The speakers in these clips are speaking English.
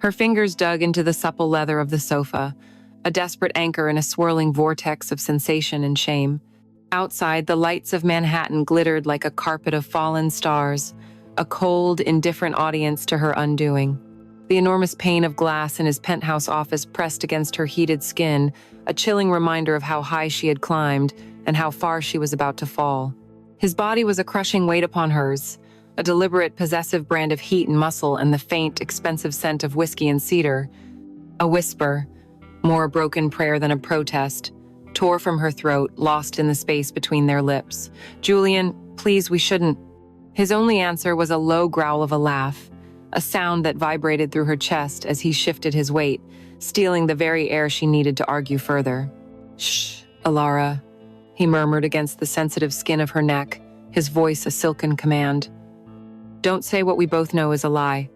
Her fingers dug into the supple leather of the sofa, a desperate anchor in a swirling vortex of sensation and shame. Outside, the lights of Manhattan glittered like a carpet of fallen stars, a cold, indifferent audience to her undoing. The enormous pane of glass in his penthouse office pressed against her heated skin, a chilling reminder of how high she had climbed and how far she was about to fall. His body was a crushing weight upon hers, a deliberate, possessive brand of heat and muscle and the faint, expensive scent of whiskey and cedar. A whisper, more a broken prayer than a protest, tore from her throat, lost in the space between their lips. "Julian, please, we shouldn't." His only answer was a low growl of a laugh, a sound that vibrated through her chest as he shifted his weight, stealing the very air she needed to argue further. "Shh, Alara," he murmured against the sensitive skin of her neck, his voice a silken command. "Don't say what we both know is a lie.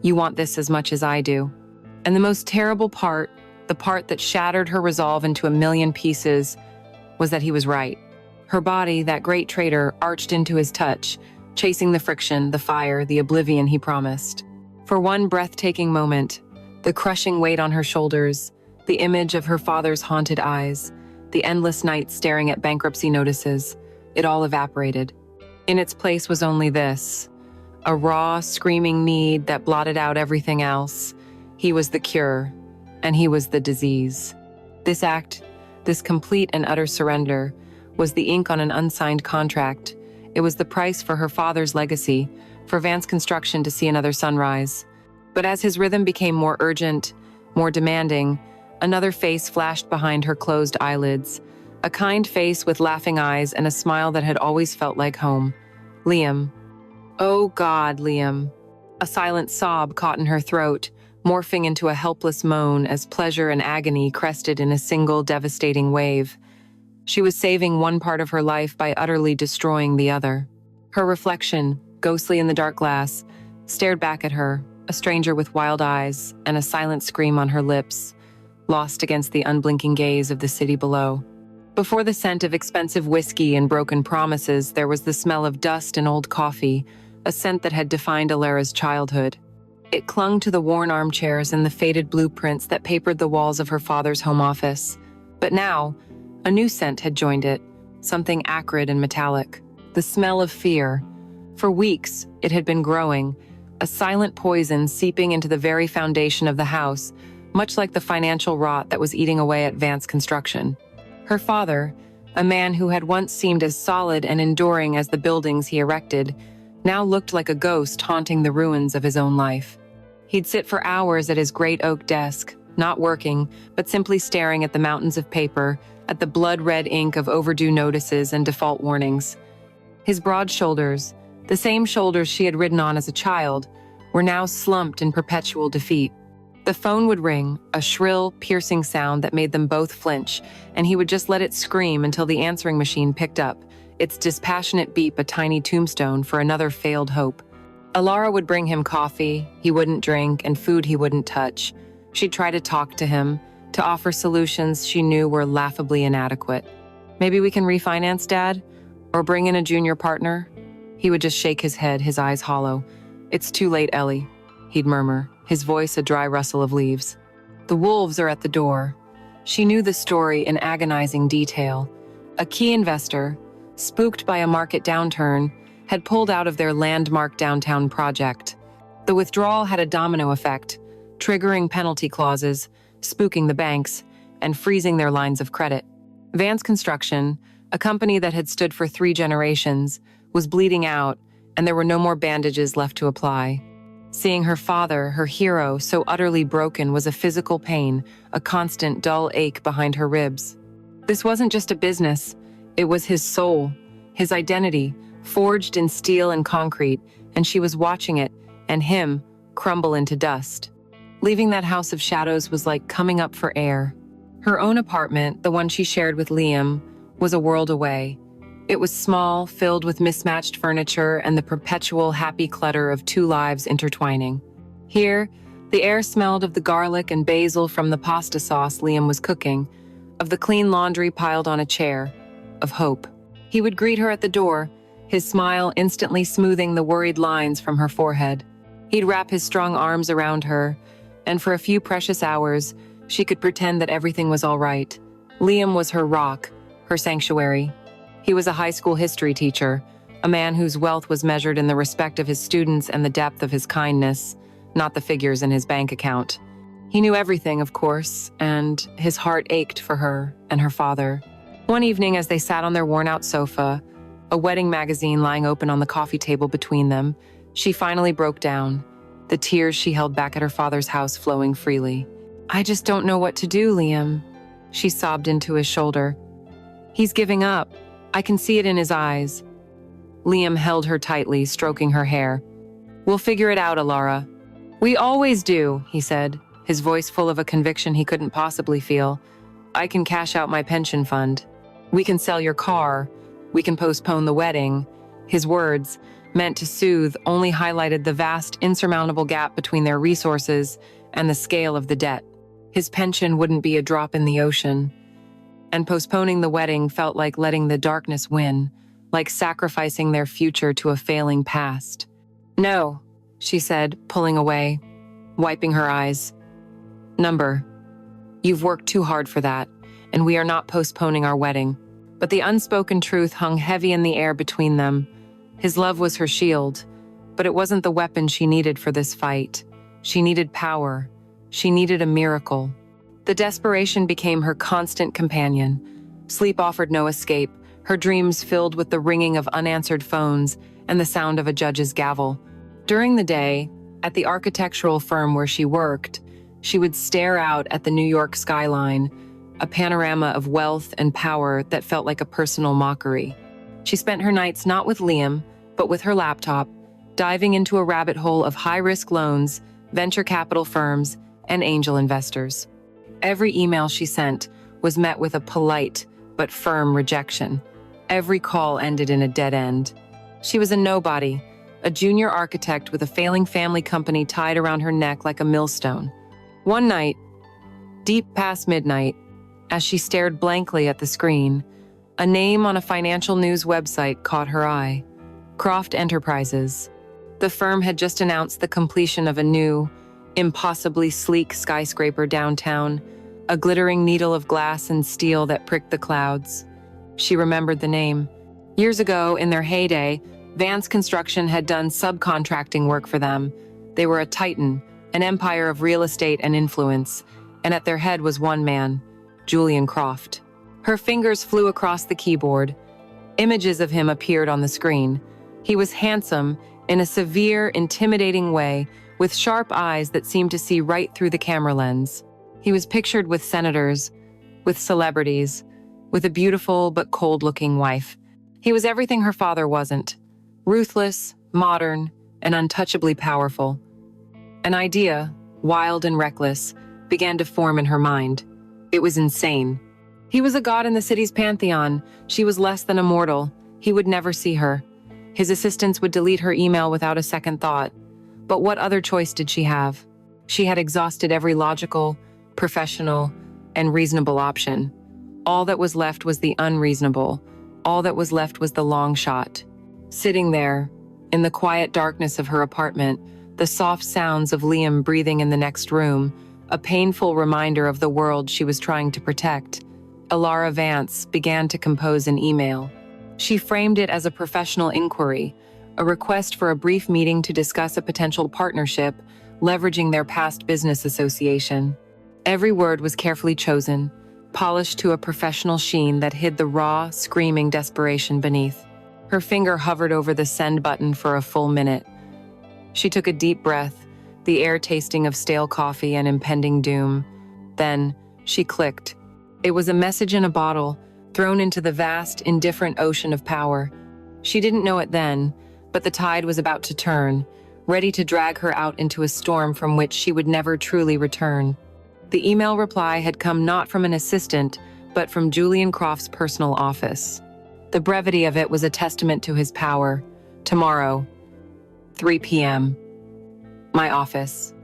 You want this as much as I do." And the most terrible part, the part that shattered her resolve into a million pieces, was that he was right. Her body, that great traitor, arched into his touch, chasing the friction, the fire, the oblivion he promised. For one breathtaking moment, the crushing weight on her shoulders, the image of her father's haunted eyes, the endless nights staring at bankruptcy notices, it all evaporated. In its place was only this, a raw, screaming need that blotted out everything else. He was the cure, and he was the disease. This act, this complete and utter surrender, was the ink on an unsigned contract. It was the price for her father's legacy, for Vance Construction to see another sunrise. But as his rhythm became more urgent, more demanding, another face flashed behind her closed eyelids, a kind face with laughing eyes and a smile that had always felt like home. Liam. Oh God, Liam. A silent sob caught in her throat, morphing into a helpless moan as pleasure and agony crested in a single devastating wave. She was saving one part of her life by utterly destroying the other. Her reflection, ghostly in the dark glass, stared back at her, a stranger with wild eyes and a silent scream on her lips, lost against the unblinking gaze of the city below. Before the scent of expensive whiskey and broken promises, there was the smell of dust and old coffee, a scent that had defined Alara's childhood. It clung to the worn armchairs and the faded blueprints that papered the walls of her father's home office. But now, a new scent had joined it, something acrid and metallic. The smell of fear. For weeks, it had been growing, a silent poison seeping into the very foundation of the house, much like the financial rot that was eating away at Vance Construction. Her father, a man who had once seemed as solid and enduring as the buildings he erected, now looked like a ghost haunting the ruins of his own life. He'd sit for hours at his great oak desk, not working, but simply staring at the mountains of paper, at the blood-red ink of overdue notices and default warnings. His broad shoulders, the same shoulders she had ridden on as a child, were now slumped in perpetual defeat. The phone would ring, a shrill, piercing sound that made them both flinch, and he would just let it scream until the answering machine picked up, its dispassionate beep a tiny tombstone for another failed hope. Alara would bring him coffee he wouldn't drink and food he wouldn't touch. She'd try to talk to him, to offer solutions she knew were laughably inadequate. "Maybe we can refinance, Dad? Or bring in a junior partner?" He would just shake his head, his eyes hollow. "It's too late, Ellie," he'd murmur, his voice a dry rustle of leaves. "The wolves are at the door." She knew the story in agonizing detail. A key investor, spooked by a market downturn, had pulled out of their landmark downtown project. The withdrawal had a domino effect, triggering penalty clauses, spooking the banks, and freezing their lines of credit. Vance Construction, a company that had stood for 3 generations, was bleeding out, and there were no more bandages left to apply. Seeing her father, her hero, so utterly broken was a physical pain, a constant dull ache behind her ribs. This wasn't just a business, it was his soul, his identity, forged in steel and concrete, and she was watching it, and him, crumble into dust. Leaving that house of shadows was like coming up for air. Her own apartment, the one she shared with Liam, was a world away. It was small, filled with mismatched furniture and the perpetual happy clutter of 2 lives intertwining. Here, the air smelled of the garlic and basil from the pasta sauce Liam was cooking, of the clean laundry piled on a chair, of hope. He would greet her at the door, his smile instantly smoothing the worried lines from her forehead. He'd wrap his strong arms around her, and for a few precious hours, she could pretend that everything was all right. Liam was her rock, her sanctuary. He was a high school history teacher, a man whose wealth was measured in the respect of his students and the depth of his kindness, not the figures in his bank account. He knew everything, of course, and his heart ached for her and her father. One evening, as they sat on their worn-out sofa, a wedding magazine lying open on the coffee table between them, she finally broke down, the tears she held back at her father's house flowing freely. "I just don't know what to do, Liam," she sobbed into his shoulder. "He's giving up. I can see it in his eyes." Liam held her tightly, stroking her hair. "We'll figure it out, Alara." "We always do," he said, his voice full of a conviction he couldn't possibly feel. "I can cash out my pension fund. We can sell your car. We can postpone the wedding." His words, meant to soothe, only highlighted the vast, insurmountable gap between their resources and the scale of the debt. His pension wouldn't be a drop in the ocean. And postponing the wedding felt like letting the darkness win, like sacrificing their future to a failing past. "No," she said, pulling away, wiping her eyes. "Number, you've worked too hard for that, and we are not postponing our wedding." But the unspoken truth hung heavy in the air between them. His love was her shield, but it wasn't the weapon she needed for this fight. She needed power. She needed a miracle. The desperation became her constant companion. Sleep offered no escape, her dreams filled with the ringing of unanswered phones and the sound of a judge's gavel. During the day, at the architectural firm where she worked, she would stare out at the New York skyline, a panorama of wealth and power that felt like a personal mockery. She spent her nights not with Liam, but with her laptop, diving into a rabbit hole of high-risk loans, venture capital firms, and angel investors. Every email she sent was met with a polite but firm rejection. Every call ended in a dead end. She was a nobody, a junior architect with a failing family company tied around her neck like a millstone. One night, deep past midnight, as she stared blankly at the screen, a name on a financial news website caught her eye. Croft Enterprises. The firm had just announced the completion of a new, impossibly sleek skyscraper downtown, a glittering needle of glass and steel that pricked the clouds. She remembered the name. Years ago, in their heyday, Vance Construction had done subcontracting work for them. They were a titan, an empire of real estate and influence, and at their head was one man, Julian Croft. Her fingers flew across the keyboard. Images of him appeared on the screen. He was handsome in a severe, intimidating way, with sharp eyes that seemed to see right through the camera lens. He was pictured with senators, with celebrities, with a beautiful but cold-looking wife. He was everything her father wasn't: ruthless, modern, and untouchably powerful. An idea, wild and reckless, began to form in her mind. It was insane. He was a god in the city's pantheon. She was less than a mortal. He would never see her. His assistants would delete her email without a second thought. But what other choice did she have? She had exhausted every logical, professional, and reasonable option. All that was left was the unreasonable. All that was left was the long shot. Sitting there, in the quiet darkness of her apartment, the soft sounds of Liam breathing in the next room, a painful reminder of the world she was trying to protect, Alara Vance began to compose an email. She framed it as a professional inquiry, a request for a brief meeting to discuss a potential partnership, leveraging their past business association. Every word was carefully chosen, polished to a professional sheen that hid the raw, screaming desperation beneath. Her finger hovered over the send button for a full minute. She took a deep breath, the air tasting of stale coffee and impending doom. Then, she clicked. It was a message in a bottle, thrown into the vast, indifferent ocean of power. She didn't know it then, but the tide was about to turn, ready to drag her out into a storm from which she would never truly return. The email reply had come not from an assistant, but from Julian Croft's personal office. The brevity of it was a testament to his power. Tomorrow, 3 p.m. My office.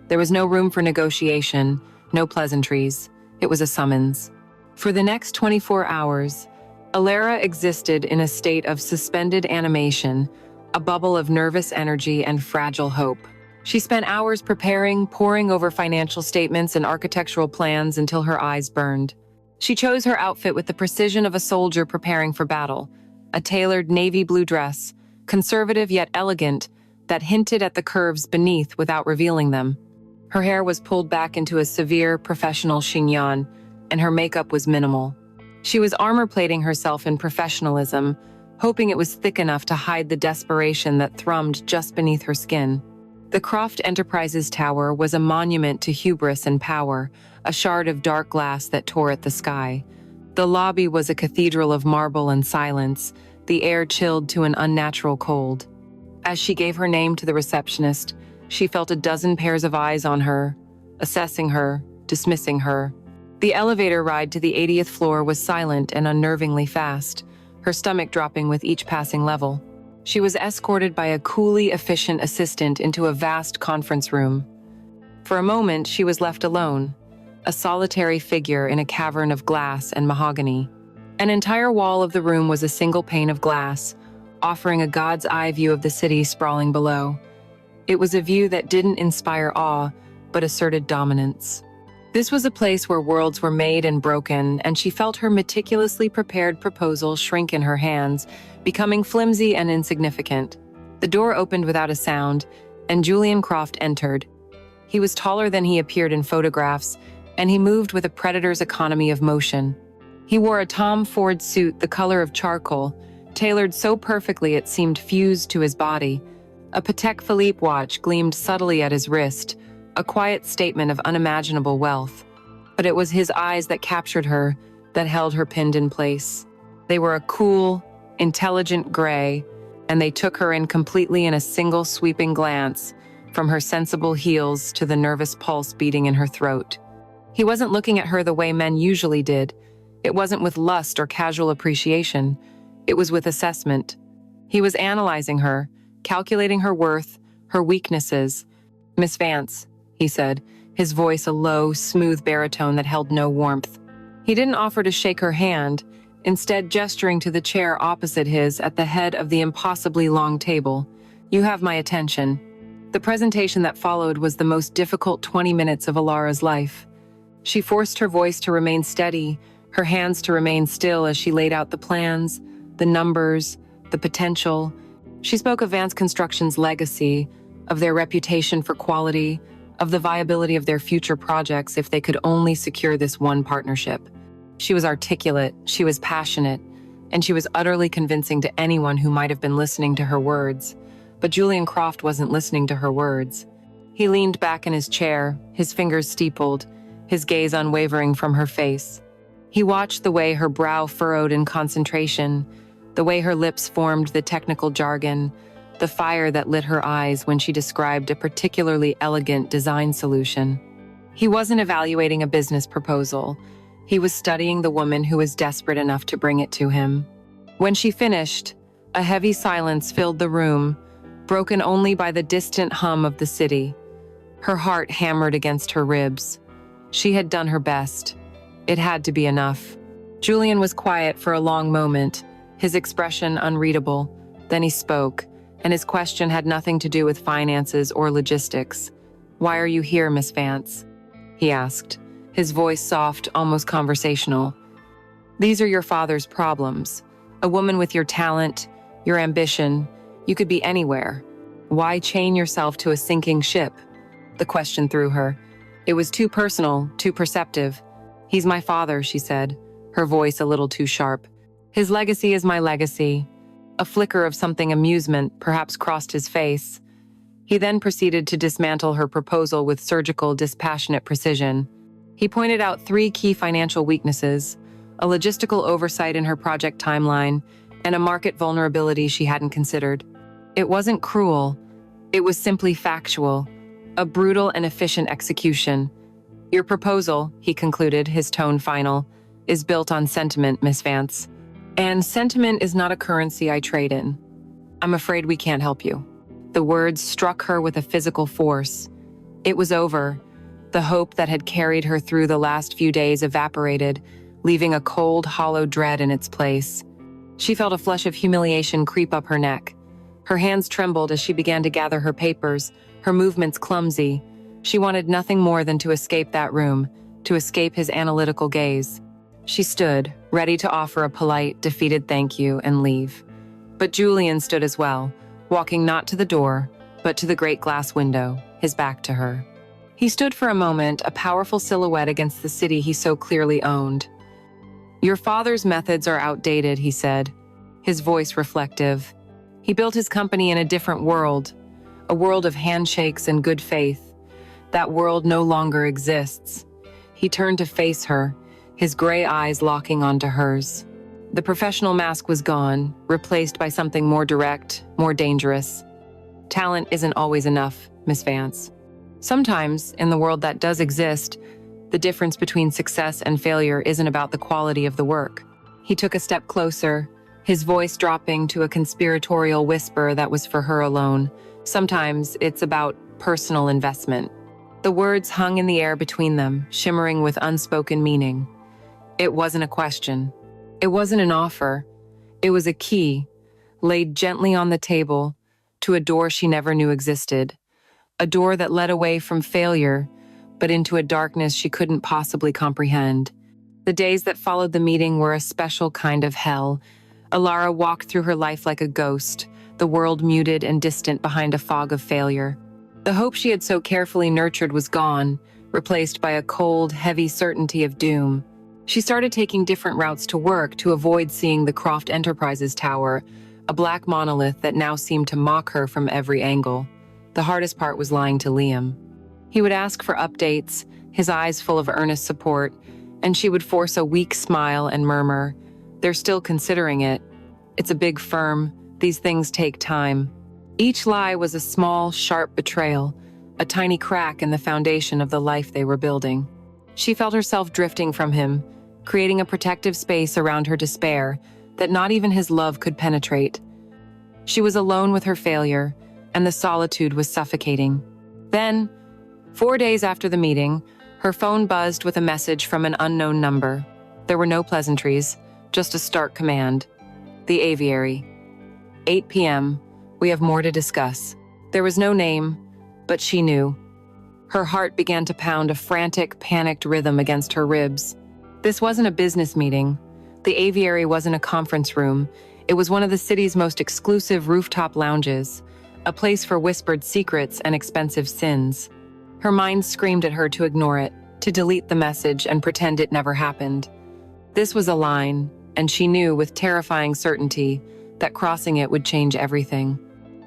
There was no room for negotiation, no pleasantries. It was a summons. For the next 24 hours, Alara existed in a state of suspended animation, a bubble of nervous energy and fragile hope. She spent hours preparing, poring over financial statements and architectural plans until her eyes burned. She chose her outfit with the precision of a soldier preparing for battle, a tailored navy blue dress, conservative yet elegant, that hinted at the curves beneath without revealing them. Her hair was pulled back into a severe, professional chignon, and her makeup was minimal. She was armor-plating herself in professionalism, hoping it was thick enough to hide the desperation that thrummed just beneath her skin. The Croft Enterprises Tower was a monument to hubris and power, a shard of dark glass that tore at the sky. The lobby was a cathedral of marble and silence, the air chilled to an unnatural cold. As she gave her name to the receptionist, she felt a dozen pairs of eyes on her, assessing her, dismissing her. The elevator ride to the 80th floor was silent and unnervingly fast, her stomach dropping with each passing level. She was escorted by a coolly efficient assistant into a vast conference room. For a moment, she was left alone, a solitary figure in a cavern of glass and mahogany. An entire wall of the room was a single pane of glass, offering a God's eye view of the city sprawling below. It was a view that didn't inspire awe, but asserted dominance. This was a place where worlds were made and broken, and she felt her meticulously prepared proposal shrink in her hands, becoming flimsy and insignificant. The door opened without a sound, and Julian Croft entered. He was taller than he appeared in photographs, and he moved with a predator's economy of motion. He wore a Tom Ford suit the color of charcoal, tailored so perfectly it seemed fused to his body. A Patek Philippe watch gleamed subtly at his wrist, a quiet statement of unimaginable wealth. But it was his eyes that captured her, that held her pinned in place. They were a cool, intelligent gray, and they took her in completely in a single sweeping glance, from her sensible heels to the nervous pulse beating in her throat. He wasn't looking at her the way men usually did. It wasn't with lust or casual appreciation. It was with assessment. He was analyzing her, calculating her worth, her weaknesses. "Miss Vance," he said, his voice a low, smooth baritone that held no warmth. He didn't offer to shake her hand, instead gesturing to the chair opposite his at the head of the impossibly long table. "You have my attention." The presentation that followed was the most difficult 20 minutes of Alara's life. She forced her voice to remain steady, her hands to remain still as she laid out the plans, the numbers, the potential. She spoke of Vance Construction's legacy, of their reputation for quality, of the viability of their future projects if they could only secure this one partnership. She was articulate, she was passionate, and she was utterly convincing to anyone who might have been listening to her words. But Julian Croft wasn't listening to her words. He leaned back in his chair, his fingers steepled, his gaze unwavering from her face. He watched the way her brow furrowed in concentration, the way her lips formed the technical jargon, the fire that lit her eyes when she described a particularly elegant design solution. He wasn't evaluating a business proposal. He was studying the woman who was desperate enough to bring it to him. When she finished, a heavy silence filled the room, broken only by the distant hum of the city. Her heart hammered against her ribs. She had done her best. It had to be enough. Julian was quiet for a long moment, his expression unreadable. Then he spoke, and his question had nothing to do with finances or logistics. "Why are you here, Miss Vance?" he asked, his voice soft, almost conversational. "These are your father's problems. A woman with your talent, your ambition, you could be anywhere. Why chain yourself to a sinking ship?" The question threw her. It was too personal, too perceptive. "He's my father," she said, her voice a little too sharp. "His legacy is my legacy." A flicker of something amusement perhaps crossed his face. He then proceeded to dismantle her proposal with surgical, dispassionate precision. He pointed out 3 key financial weaknesses: a logistical oversight in her project timeline, and a market vulnerability she hadn't considered. It wasn't cruel. It was simply factual, a brutal and efficient execution. "Your proposal," he concluded, his tone final, "is built on sentiment, Miss Vance. And sentiment is not a currency I trade in. I'm afraid we can't help you." The words struck her with a physical force. It was over. The hope that had carried her through the last few days evaporated, leaving a cold, hollow dread in its place. She felt a flush of humiliation creep up her neck. Her hands trembled as she began to gather her papers, her movements clumsy. She wanted nothing more than to escape that room, to escape his analytical gaze. She stood, ready to offer a polite, defeated thank you and leave. But Julian stood as well, walking not to the door, but to the great glass window, his back to her. He stood for a moment, a powerful silhouette against the city he so clearly owned. "Your father's methods are outdated," he said, his voice reflective. He built his company in a different world, a world of handshakes and good faith. That world no longer exists. He turned to face her, his gray eyes locking onto hers. The professional mask was gone, replaced by something more direct, more dangerous. Talent isn't always enough, Miss Vance. Sometimes, in the world that does exist, the difference between success and failure isn't about the quality of the work. He took a step closer, his voice dropping to a conspiratorial whisper that was for her alone. Sometimes it's about personal investment. The words hung in the air between them, shimmering with unspoken meaning. It wasn't a question. It wasn't an offer. It was a key, laid gently on the table, to a door she never knew existed. A door that led away from failure, but into a darkness she couldn't possibly comprehend. The days that followed the meeting were a special kind of hell. Alara walked through her life like a ghost, the world muted and distant behind a fog of failure. The hope she had so carefully nurtured was gone, replaced by a cold, heavy certainty of doom. She started taking different routes to work to avoid seeing the Croft Enterprises tower, a black monolith that now seemed to mock her from every angle. The hardest part was lying to Liam. He would ask for updates, his eyes full of earnest support, and she would force a weak smile and murmur, "They're still considering it. It's a big firm. These things take time." Each lie was a small, sharp betrayal, a tiny crack in the foundation of the life they were building. She felt herself drifting from him, creating a protective space around her despair that not even his love could penetrate. She was alone with her failure, and the solitude was suffocating. Then, 4 days after the meeting, her phone buzzed with a message from an unknown number. There were no pleasantries, just a stark command. The aviary. 8 p.m. We have more to discuss. There was no name, but she knew. Her heart began to pound a frantic, panicked rhythm against her ribs. This wasn't a business meeting. The aviary wasn't a conference room. It was one of the city's most exclusive rooftop lounges, a place for whispered secrets and expensive sins. Her mind screamed at her to ignore it, to delete the message and pretend it never happened. This was a line, and she knew with terrifying certainty that crossing it would change everything.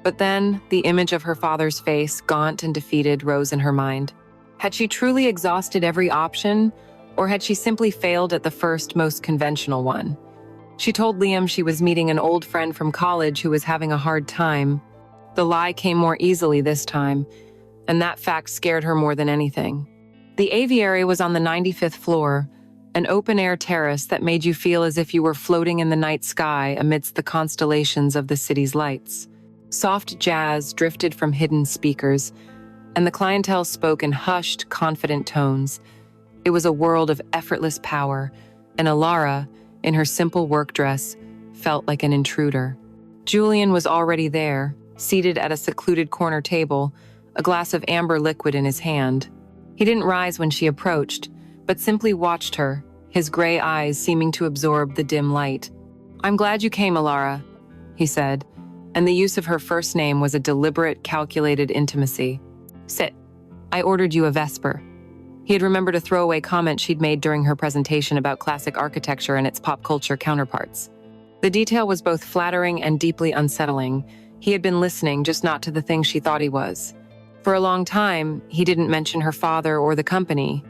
But then, the image of her father's face, gaunt and defeated, rose in her mind. Had she truly exhausted every option, or had she simply failed at the first, most conventional one? She told Liam she was meeting an old friend from college who was having a hard time. The lie came more easily this time, and that fact scared her more than anything. The aviary was on the 95th floor, an open-air terrace that made you feel as if you were floating in the night sky amidst the constellations of the city's lights. Soft jazz drifted from hidden speakers, and the clientele spoke in hushed, confident tones. It was a world of effortless power, and Alara, in her simple work dress, felt like an intruder. Julian was already there, seated at a secluded corner table, a glass of amber liquid in his hand. He didn't rise when she approached, but simply watched her, his gray eyes seeming to absorb the dim light. "I'm glad you came, Alara," he said, and the use of her first name was a deliberate, calculated intimacy. "Sit. I ordered you a Vesper." He had remembered a throwaway comment she'd made during her presentation about classic architecture and its pop culture counterparts. The detail was both flattering and deeply unsettling. He had been listening, just not to the thing she thought he was. For a long time, he didn't mention her father or the company.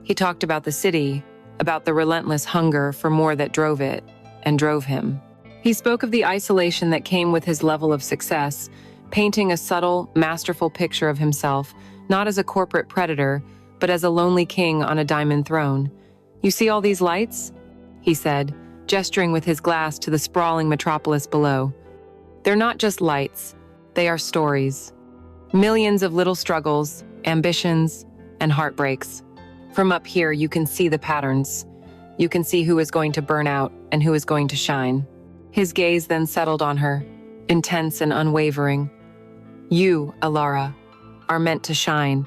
He talked about the city, about the relentless hunger for more that drove it, and drove him. He spoke of the isolation that came with his level of success, painting a subtle, masterful picture of himself, not as a corporate predator, but as a lonely king on a diamond throne. "You see all these lights?" he said, gesturing with his glass to the sprawling metropolis below. "They're not just lights, they are stories. Millions of little struggles, ambitions, and heartbreaks. From up here, you can see the patterns. You can see who is going to burn out and who is going to shine." His gaze then settled on her, intense and unwavering. "You, Alara, are meant to shine.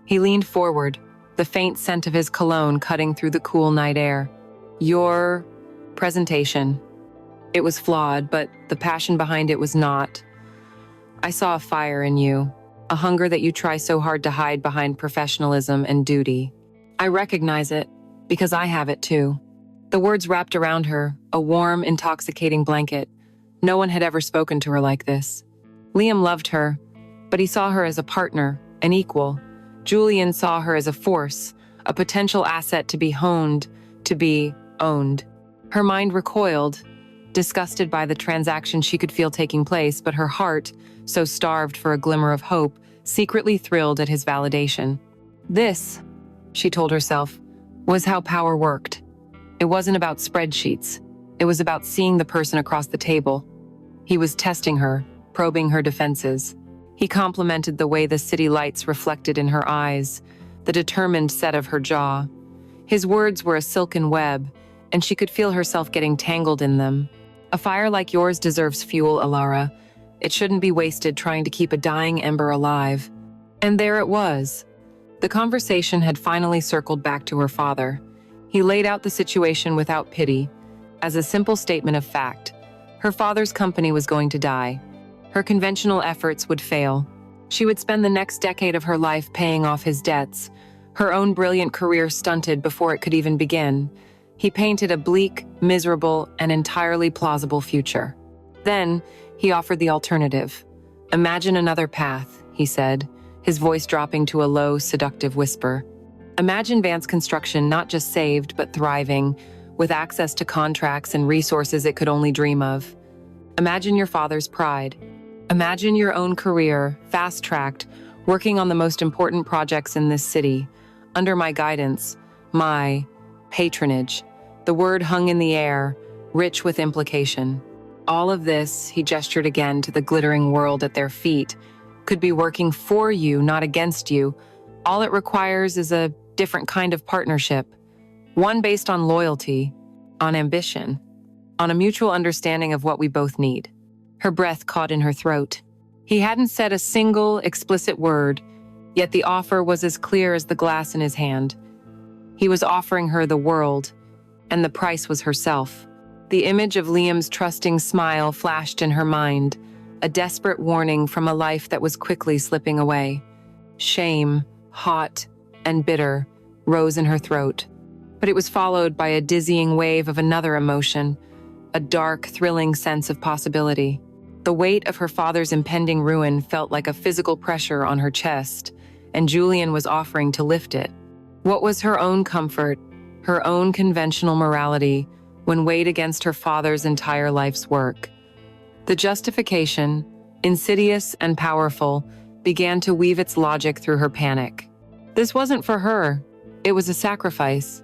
He leaned forward, the faint scent of his cologne cutting through the cool night air. Your presentation. It was flawed, but the passion behind it was not. I saw a fire in you, a hunger that you try so hard to hide behind professionalism and duty. I recognize it, because I have it too. The words wrapped around her, a warm, intoxicating blanket. No one had ever spoken to her like this. Liam loved her, but he saw her as a partner, an equal. Julian saw her as a force, a potential asset to be honed, to be owned. Her mind recoiled, disgusted by the transaction she could feel taking place, but her heart, so starved for a glimmer of hope, secretly thrilled at his validation. This, she told herself, was how power worked. It wasn't about spreadsheets. It was about seeing the person across the table. He was testing her, probing her defenses. He complimented the way the city lights reflected in her eyes, the determined set of her jaw. His words were a silken web, and she could feel herself getting tangled in them. A fire like yours deserves fuel, Alara. It shouldn't be wasted trying to keep a dying ember alive. And there it was. The conversation had finally circled back to her father. He laid out the situation without pity, as a simple statement of fact. Her father's company was going to die. Her conventional efforts would fail. She would spend the next decade of her life paying off his debts, her own brilliant career stunted before it could even begin. He painted a bleak, miserable, and entirely plausible future. Then, he offered the alternative. Imagine another path, he said, his voice dropping to a low, seductive whisper. Imagine Vance Construction not just saved, but thriving, with access to contracts and resources it could only dream of. Imagine your father's pride. Imagine your own career, fast-tracked, working on the most important projects in this city, under my guidance, my patronage. The word hung in the air, rich with implication. All of this, he gestured again to the glittering world at their feet, could be working for you, not against you. All it requires is a different kind of partnership, one based on loyalty, on ambition, on a mutual understanding of what we both need. Her breath caught in her throat. He hadn't said a single explicit word, yet the offer was as clear as the glass in his hand. He was offering her the world, and the price was herself. The image of Liam's trusting smile flashed in her mind, a desperate warning from a life that was quickly slipping away. Shame, hot and bitter, rose in her throat. But it was followed by a dizzying wave of another emotion, a dark, thrilling sense of possibility. The weight of her father's impending ruin felt like a physical pressure on her chest, and Julian was offering to lift it. What was her own comfort, her own conventional morality, when weighed against her father's entire life's work? The justification, insidious and powerful, began to weave its logic through her panic. This wasn't for her. It was a sacrifice.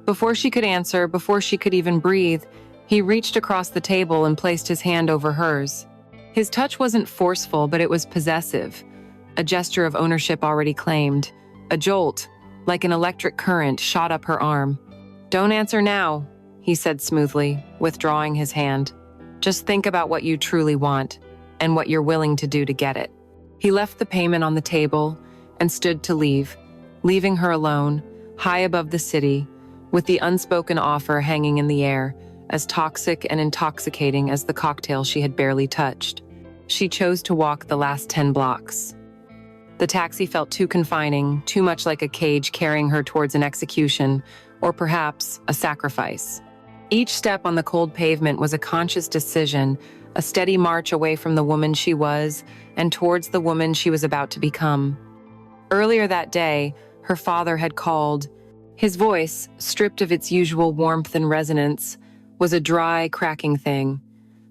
Before she could answer, before she could even breathe, he reached across the table and placed his hand over hers. His touch wasn't forceful, but it was possessive, a gesture of ownership already claimed. A jolt, like an electric current, shot up her arm. "Don't answer now," he said smoothly, withdrawing his hand. "Just think about what you truly want, and what you're willing to do to get it." He left the payment on the table and stood to leave, leaving her alone, high above the city, with the unspoken offer hanging in the air, as toxic and intoxicating as the cocktail she had barely touched. She chose to walk the last 10 blocks. The taxi felt too confining, too much like a cage carrying her towards an execution, or perhaps a sacrifice. Each step on the cold pavement was a conscious decision, a steady march away from the woman she was and towards the woman she was about to become. Earlier that day, her father had called. His voice, stripped of its usual warmth and resonance, was a dry, cracking thing.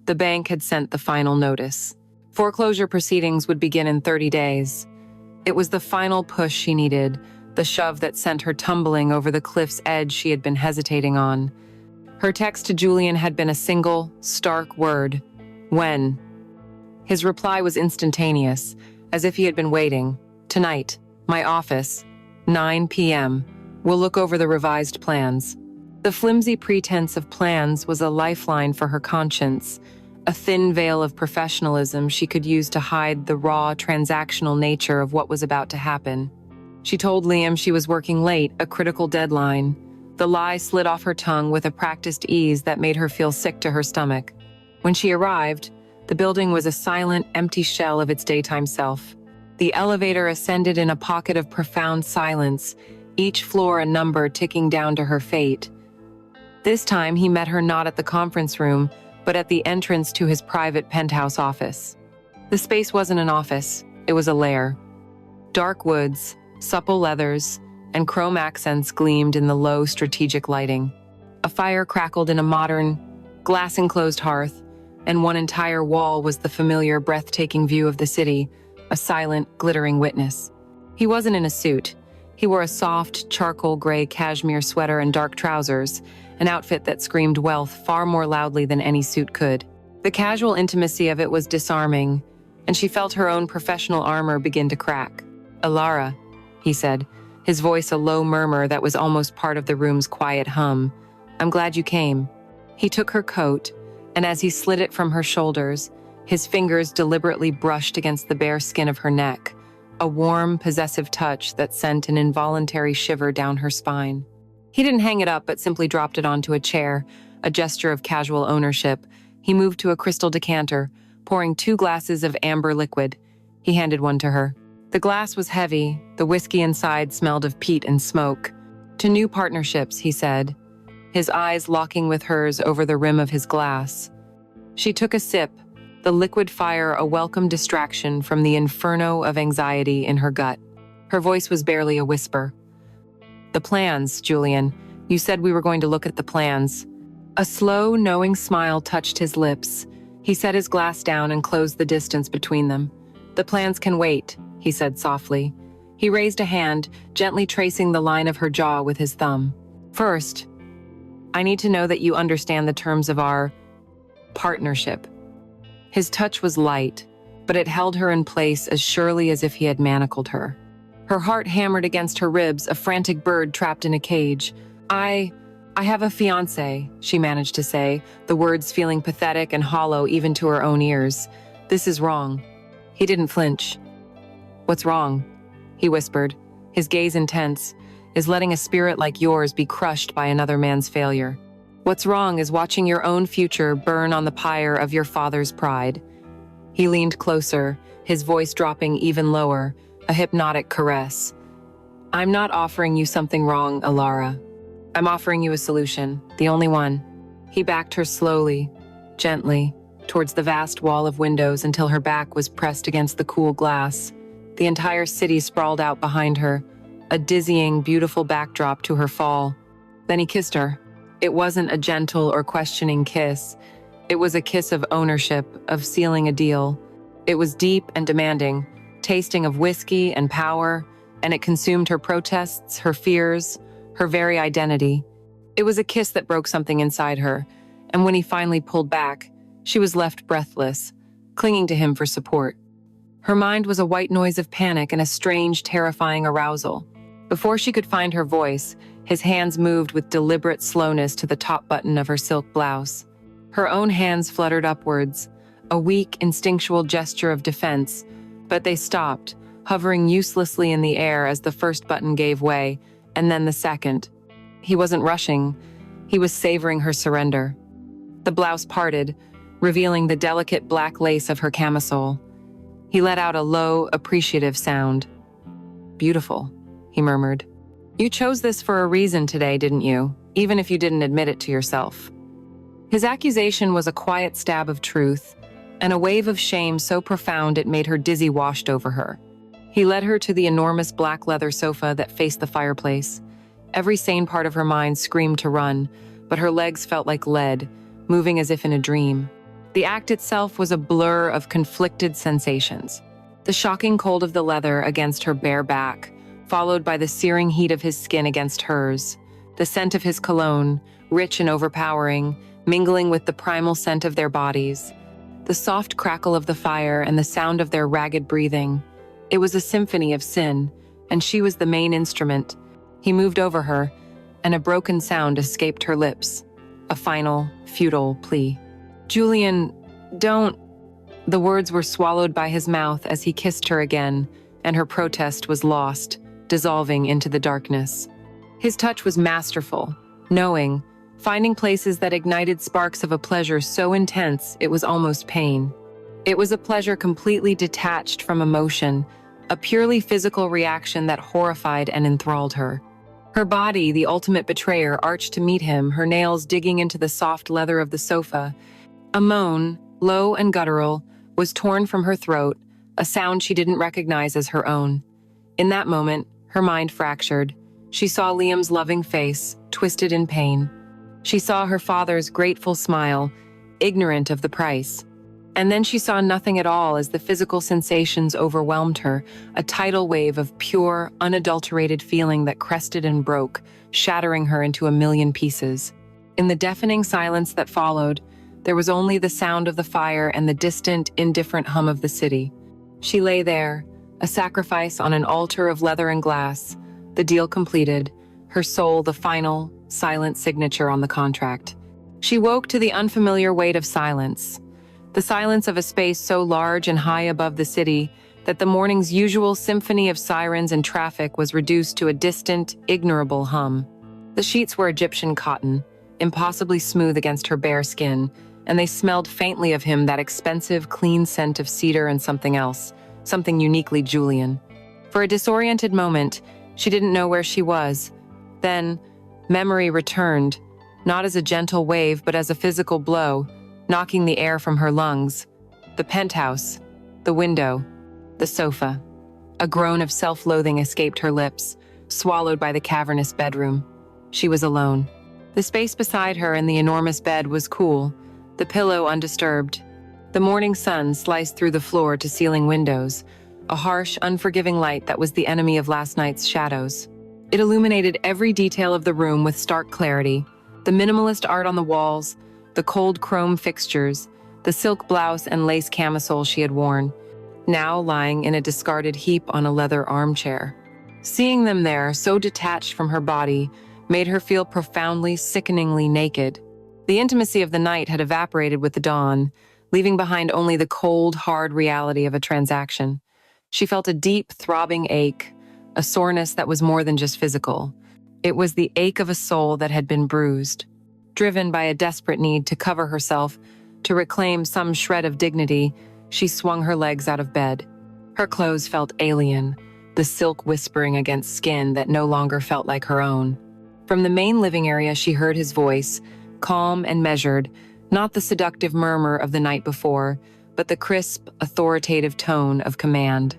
The bank had sent the final notice. Foreclosure proceedings would begin in 30 days. It was the final push she needed, the shove that sent her tumbling over the cliff's edge she had been hesitating on. Her text to Julian had been a single, stark word: when. His reply was instantaneous, as if he had been waiting. "Tonight, my office, 9 p.m. We'll look over the revised plans." The flimsy pretense of plans was a lifeline for her conscience, a thin veil of professionalism she could use to hide the raw, transactional nature of what was about to happen. She told Liam she was working late, a critical deadline. The lie slid off her tongue with a practiced ease that made her feel sick to her stomach. When she arrived, the building was a silent, empty shell of its daytime self. The elevator ascended in a pocket of profound silence, each floor a number ticking down to her fate. This time, he met her not at the conference room, but at the entrance to his private penthouse office. The space wasn't an office, it was a lair. Dark woods, supple leathers, and chrome accents gleamed in the low, strategic lighting. A fire crackled in a modern, glass-enclosed hearth, and one entire wall was the familiar, breathtaking view of the city, a silent, glittering witness. He wasn't in a suit. He wore a soft, charcoal gray cashmere sweater and dark trousers, an outfit that screamed wealth far more loudly than any suit could. The casual intimacy of it was disarming, and she felt her own professional armor begin to crack. "Alara," he said, his voice a low murmur that was almost part of the room's quiet hum. "I'm glad you came." He took her coat, and as he slid it from her shoulders, his fingers deliberately brushed against the bare skin of her neck, a warm, possessive touch that sent an involuntary shiver down her spine. He didn't hang it up, but simply dropped it onto a chair, a gesture of casual ownership. He moved to a crystal decanter, pouring 2 glasses of amber liquid. He handed one to her. The glass was heavy, the whiskey inside smelled of peat and smoke. "To new partnerships," he said, his eyes locking with hers over the rim of his glass. She took a sip, the liquid fire a welcome distraction from the inferno of anxiety in her gut. Her voice was barely a whisper. "The plans, Julian. You said we were going to look at the plans." A slow, knowing smile touched his lips. He set his glass down and closed the distance between them. "The plans can wait," he said softly. He raised a hand, gently tracing the line of her jaw with his thumb. "First, I need to know that you understand the terms of our partnership." His touch was light, but it held her in place as surely as if he had manacled her. Her heart hammered against her ribs, a frantic bird trapped in a cage. I have a fiancé," she managed to say, the words feeling pathetic and hollow even to her own ears. "This is wrong." He didn't flinch. "What's wrong?" he whispered, his gaze intense. "Is letting a spirit like yours be crushed by another man's failure. What's wrong is watching your own future burn on the pyre of your father's pride." He leaned closer, his voice dropping even lower, a hypnotic caress. "I'm not offering you something wrong, Alara. I'm offering you a solution, the only one." He backed her slowly, gently, towards the vast wall of windows until her back was pressed against the cool glass. The entire city sprawled out behind her, a dizzying, beautiful backdrop to her fall. Then he kissed her. It wasn't a gentle or questioning kiss. It was a kiss of ownership, of sealing a deal. It was deep and demanding, tasting of whiskey and power, and it consumed her protests, her fears, her very identity. It was a kiss that broke something inside her, and when he finally pulled back, she was left breathless, clinging to him for support. Her mind was a white noise of panic and a strange, terrifying arousal. Before she could find her voice, his hands moved with deliberate slowness to the top button of her silk blouse. Her own hands fluttered upwards, a weak, instinctual gesture of defense, but they stopped, hovering uselessly in the air as the first button gave way, and then the second. He wasn't rushing. He was savoring her surrender. The blouse parted, revealing the delicate black lace of her camisole. He let out a low, appreciative sound. "Beautiful," he murmured. "You chose this for a reason today, didn't you? Even if you didn't admit it to yourself." His accusation was a quiet stab of truth, and a wave of shame so profound it made her dizzy washed over her. He led her to the enormous black leather sofa that faced the fireplace. Every sane part of her mind screamed to run, but her legs felt like lead, moving as if in a dream. The act itself was a blur of conflicted sensations. The shocking cold of the leather against her bare back, followed by the searing heat of his skin against hers. The scent of his cologne, rich and overpowering, mingling with the primal scent of their bodies. The soft crackle of the fire and the sound of their ragged breathing. It was a symphony of sin, and she was the main instrument. He moved over her, and a broken sound escaped her lips. A final, futile plea. "Julian, Don't. The words were swallowed by his mouth as he kissed her again, and her protest was lost, dissolving into the darkness. His touch was masterful, knowing, finding places that ignited sparks of a pleasure so intense it was almost pain. It was a pleasure completely detached from emotion, a purely physical reaction that horrified and enthralled her. Her body, the ultimate betrayer, arched to meet him, her nails digging into the soft leather of the sofa. A moan, low and guttural, was torn from her throat, a sound she didn't recognize as her own. In that moment, her mind fractured. She saw Liam's loving face, twisted in pain. She saw her father's grateful smile, ignorant of the price. And then she saw nothing at all as the physical sensations overwhelmed her, a tidal wave of pure, unadulterated feeling that crested and broke, shattering her into a million pieces. In the deafening silence that followed, there was only the sound of the fire and the distant, indifferent hum of the city. She lay there, a sacrifice on an altar of leather and glass, the deal completed, her soul the final, silent signature on the contract. She woke to the unfamiliar weight of silence. The silence of a space so large and high above the city that the morning's usual symphony of sirens and traffic was reduced to a distant, ignorable hum. The sheets were Egyptian cotton, impossibly smooth against her bare skin, and they smelled faintly of him, that expensive, clean scent of cedar and something else, something uniquely Julian. For a disoriented moment, she didn't know where she was. Then, memory returned, not as a gentle wave but as a physical blow, knocking the air from her lungs. The penthouse, the window, the sofa. A groan of self-loathing escaped her lips, swallowed by the cavernous bedroom. She was alone. The space beside her in the enormous bed was cool, the pillow undisturbed. The morning sun sliced through the floor to ceiling windows, a harsh, unforgiving light that was the enemy of last night's shadows. It illuminated every detail of the room with stark clarity, the minimalist art on the walls, the cold chrome fixtures, the silk blouse and lace camisole she had worn, now lying in a discarded heap on a leather armchair. Seeing them there, so detached from her body, made her feel profoundly, sickeningly naked. The intimacy of the night had evaporated with the dawn, leaving behind only the cold, hard reality of a transaction. She felt a deep, throbbing ache, a soreness that was more than just physical. It was the ache of a soul that had been bruised. Driven by a desperate need to cover herself, to reclaim some shred of dignity, she swung her legs out of bed. Her clothes felt alien, the silk whispering against skin that no longer felt like her own. From the main living area, she heard his voice, calm and measured, not the seductive murmur of the night before, but the crisp, authoritative tone of command.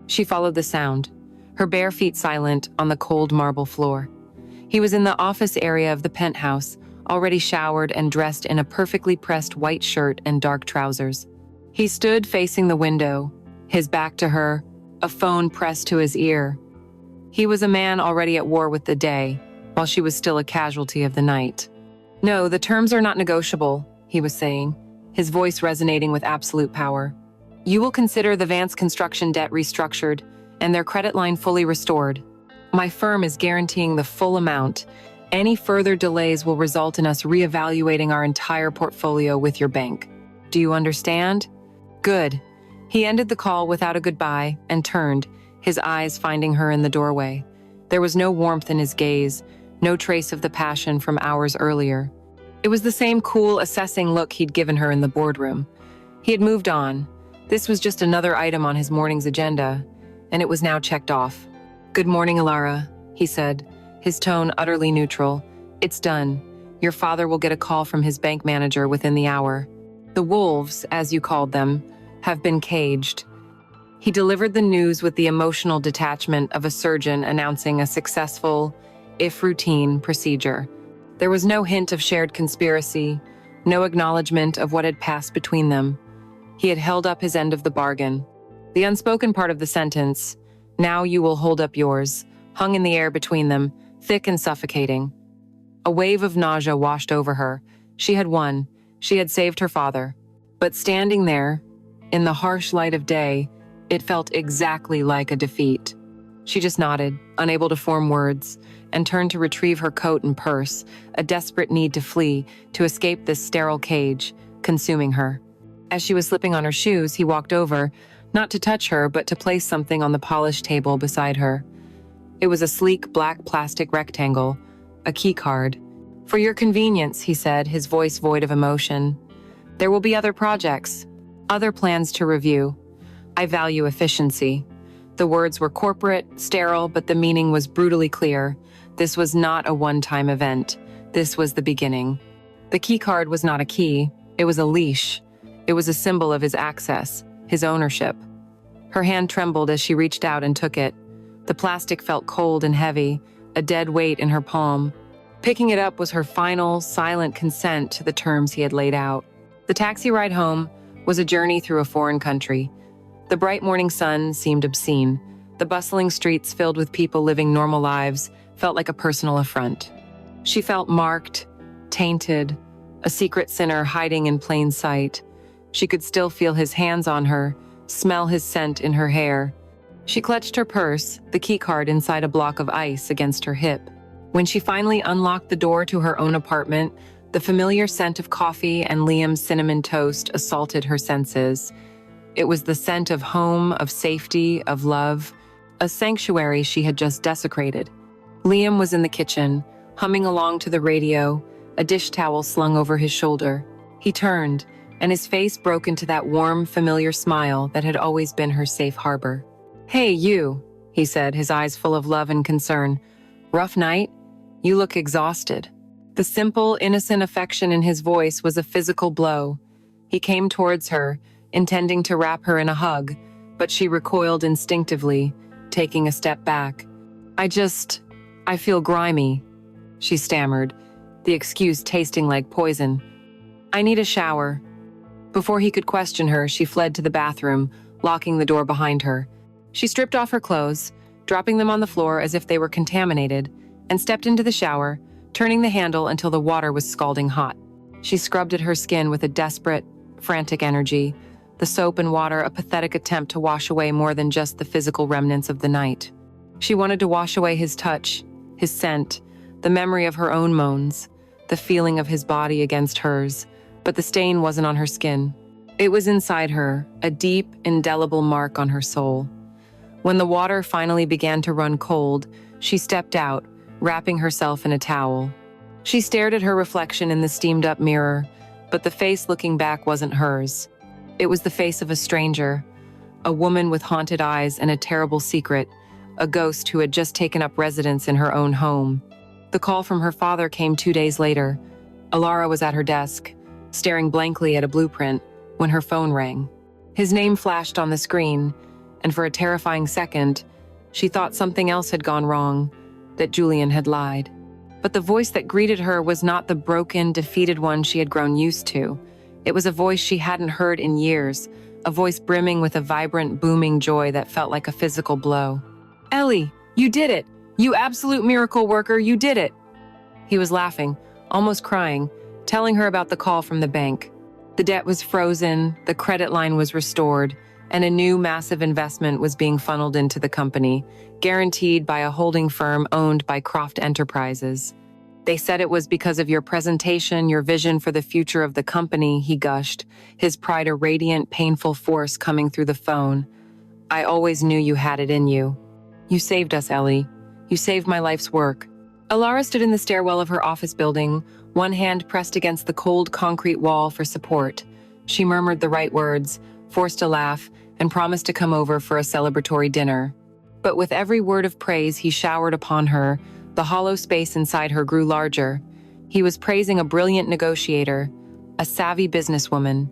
She followed the sound, her bare feet silent on the cold marble floor. He was in the office area of the penthouse, already showered and dressed in a perfectly pressed white shirt and dark trousers. He stood facing the window, his back to her, a phone pressed to his ear. He was a man already at war with the day, while she was still a casualty of the night. "No, the terms are not negotiable," he was saying, his voice resonating with absolute power. "You will consider the Vance construction debt restructured and their credit line fully restored. My firm is guaranteeing the full amount. Any further delays will result in us reevaluating our entire portfolio with your bank. Do you understand?" "Good." He ended the call without a goodbye and turned, his eyes finding her in the doorway. There was no warmth in his gaze, no trace of the passion from hours earlier. It was the same cool, assessing look he'd given her in the boardroom. He had moved on. This was just another item on his morning's agenda, and it was now checked off. "Good morning, Alara," he said, his tone utterly neutral. "It's done. Your father will get a call from his bank manager within the hour. The wolves, as you called them, have been caged." He delivered the news with the emotional detachment of a surgeon announcing a successful, if routine, procedure. There was no hint of shared conspiracy, no acknowledgement of what had passed between them. He had held up his end of the bargain. The unspoken part of the sentence, "Now you will hold up yours," hung in the air between them, thick and suffocating. A wave of nausea washed over her. She had won. She had saved her father. But standing there, in the harsh light of day, it felt exactly like a defeat. She just nodded, unable to form words, and turned to retrieve her coat and purse, a desperate need to flee, to escape this sterile cage, consuming her. As she was slipping on her shoes, he walked over, not to touch her, but to place something on the polished table beside her. It was a sleek black plastic rectangle, a key card. "For your convenience," he said, his voice void of emotion. "There will be other projects, other plans to review. I value efficiency." The words were corporate, sterile, but the meaning was brutally clear. This was not a one-time event. This was the beginning. The key card was not a key. It was a leash. It was a symbol of his access, his ownership. Her hand trembled as she reached out and took it. The plastic felt cold and heavy, a dead weight in her palm. Picking it up was her final, silent consent to the terms he had laid out. The taxi ride home was a journey through a foreign country. The bright morning sun seemed obscene. The bustling streets filled with people living normal lives felt like a personal affront. She felt marked, tainted, a secret sinner hiding in plain sight. She could still feel his hands on her, smell his scent in her hair. She clutched her purse, the keycard inside a block of ice against her hip. When she finally unlocked the door to her own apartment, the familiar scent of coffee and Liam's cinnamon toast assaulted her senses. It was the scent of home, of safety, of love, a sanctuary she had just desecrated. Liam was in the kitchen, humming along to the radio, a dish towel slung over his shoulder. He turned, and his face broke into that warm, familiar smile that had always been her safe harbor. "Hey, you," he said, his eyes full of love and concern. "Rough night? You look exhausted." The simple, innocent affection in his voice was a physical blow. He came towards her, intending to wrap her in a hug, but she recoiled instinctively, taking a step back. I feel grimy," she stammered, the excuse tasting like poison. "I need a shower." Before he could question her, she fled to the bathroom, locking the door behind her. She stripped off her clothes, dropping them on the floor as if they were contaminated, and stepped into the shower, turning the handle until the water was scalding hot. She scrubbed at her skin with a desperate, frantic energy, the soap and water a pathetic attempt to wash away more than just the physical remnants of the night. She wanted to wash away his touch, his scent, the memory of her own moans, the feeling of his body against hers, but the stain wasn't on her skin. It was inside her, a deep, indelible mark on her soul. When the water finally began to run cold, she stepped out, wrapping herself in a towel. She stared at her reflection in the steamed-up mirror, but the face looking back wasn't hers. It was the face of a stranger, a woman with haunted eyes and a terrible secret, a ghost who had just taken up residence in her own home. The call from her father came 2 days later. Alara was at her desk, staring blankly at a blueprint, when her phone rang. His name flashed on the screen, and for a terrifying second, she thought something else had gone wrong, that Julian had lied. But the voice that greeted her was not the broken, defeated one she had grown used to. It was a voice she hadn't heard in years, a voice brimming with a vibrant, booming joy that felt like a physical blow. "Ellie, you did it! You absolute miracle worker, you did it!" He was laughing, almost crying, telling her about the call from the bank. The debt was frozen, the credit line was restored, and a new massive investment was being funneled into the company, guaranteed by a holding firm owned by Croft Enterprises. "They said it was because of your presentation, your vision for the future of the company," he gushed, his pride a radiant, painful force coming through the phone. "I always knew you had it in you. You saved us, Ellie. You saved my life's work." Alara stood in the stairwell of her office building, one hand pressed against the cold concrete wall for support. She murmured the right words, forced a laugh, and promised to come over for a celebratory dinner. But with every word of praise he showered upon her, the hollow space inside her grew larger. He was praising a brilliant negotiator, a savvy businesswoman.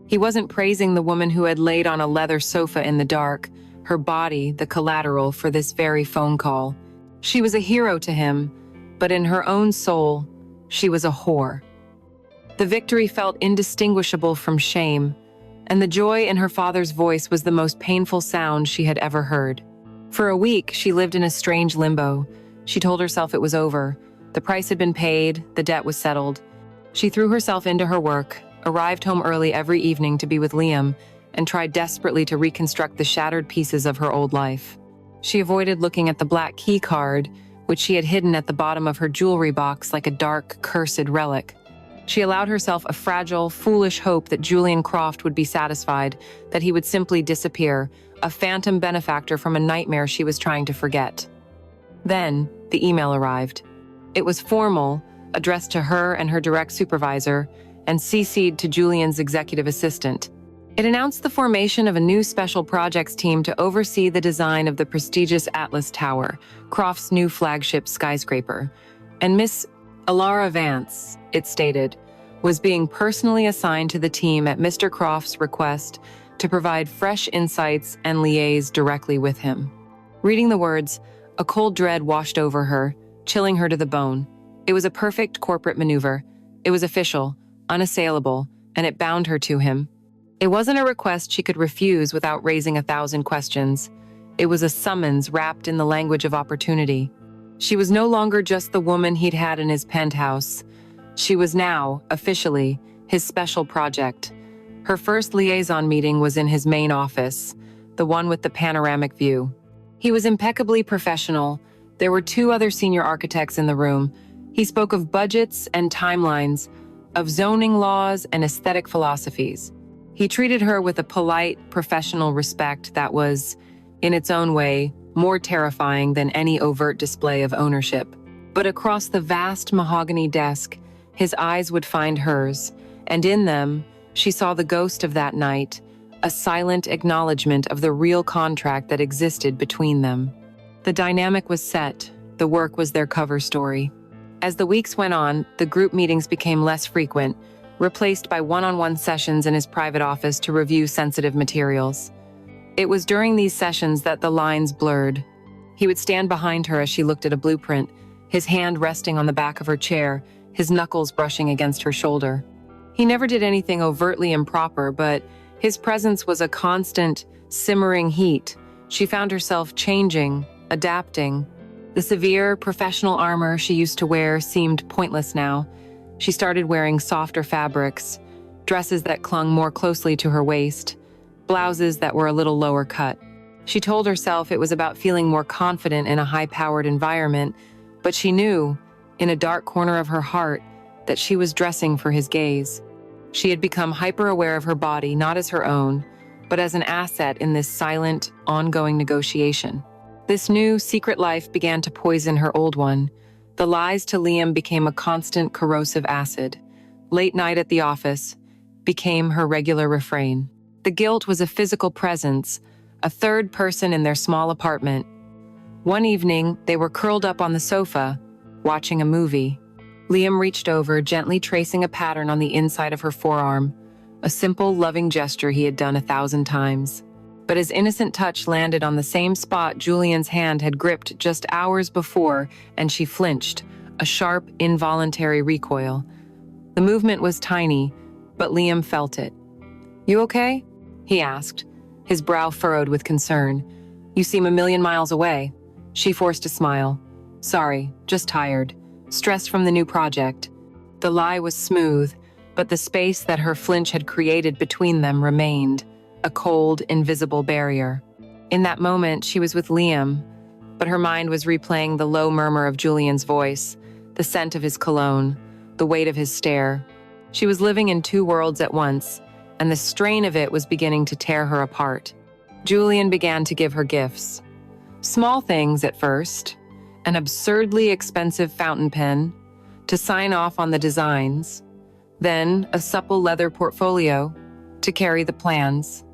He wasn't praising the woman who had laid on a leather sofa in the dark, her body the collateral for this very phone call. She was a hero to him, but in her own soul, she was a whore. The victory felt indistinguishable from shame, and the joy in her father's voice was the most painful sound she had ever heard. For a week, she lived in a strange limbo. She told herself it was over. The price had been paid, the debt was settled. She threw herself into her work, arrived home early every evening to be with Liam, and tried desperately to reconstruct the shattered pieces of her old life. She avoided looking at the black key card, which she had hidden at the bottom of her jewelry box like a dark, cursed relic. She allowed herself a fragile, foolish hope that Julian Croft would be satisfied, that he would simply disappear, a phantom benefactor from a nightmare she was trying to forget. Then, the email arrived. It was formal, addressed to her and her direct supervisor, and CC'd to Julian's executive assistant. It announced the formation of a new special projects team to oversee the design of the prestigious Atlas Tower, Croft's new flagship skyscraper. And Miss Alara Vance, it stated, was being personally assigned to the team at Mr. Croft's request to provide fresh insights and liaise directly with him. Reading the words, a cold dread washed over her, chilling her to the bone. It was a perfect corporate maneuver. It was official, unassailable, and it bound her to him. It wasn't a request she could refuse without raising 1,000 questions. It was a summons wrapped in the language of opportunity. She was no longer just the woman he'd had in his penthouse. She was now, officially, his special project. Her first liaison meeting was in his main office, the one with the panoramic view. He was impeccably professional. There were 2 other senior architects in the room. He spoke of budgets and timelines, of zoning laws and aesthetic philosophies. He treated her with a polite, professional respect that was, in its own way, more terrifying than any overt display of ownership. But across the vast mahogany desk, his eyes would find hers, and in them, she saw the ghost of that night, a silent acknowledgement of the real contract that existed between them. The dynamic was set, the work was their cover story. As the weeks went on, the group meetings became less frequent, replaced by one-on-one sessions in his private office to review sensitive materials. It was during these sessions that the lines blurred. He would stand behind her as she looked at a blueprint, his hand resting on the back of her chair, his knuckles brushing against her shoulder. He never did anything overtly improper, but his presence was a constant, simmering heat. She found herself changing, adapting. The severe, professional armor she used to wear seemed pointless now. She started wearing softer fabrics, dresses that clung more closely to her waist, blouses that were a little lower cut. She told herself it was about feeling more confident in a high-powered environment, but she knew, in a dark corner of her heart, that she was dressing for his gaze. She had become hyper-aware of her body, not as her own, but as an asset in this silent, ongoing negotiation. This new, secret life began to poison her old one. The lies to Liam became a constant corrosive acid. Late night at the office became her regular refrain. The guilt was a physical presence, a third person in their small apartment. One evening, they were curled up on the sofa, watching a movie. Liam reached over, gently tracing a pattern on the inside of her forearm, a simple, loving gesture he had done 1,000 times. But his innocent touch landed on the same spot Julian's hand had gripped just hours before, and she flinched, a sharp, involuntary recoil. The movement was tiny, but Liam felt it. "You okay?" he asked, his brow furrowed with concern. "You seem a million miles away." She forced a smile. "Sorry, just tired. Stressed from the new project." The lie was smooth, but the space that her flinch had created between them remained, a cold, invisible barrier. In that moment, she was with Liam, but her mind was replaying the low murmur of Julian's voice, the scent of his cologne, the weight of his stare. She was living in 2 worlds at once, and the strain of it was beginning to tear her apart. Julian began to give her gifts. Small things at first, an absurdly expensive fountain pen, to sign off on the designs, then a supple leather portfolio to carry the plans.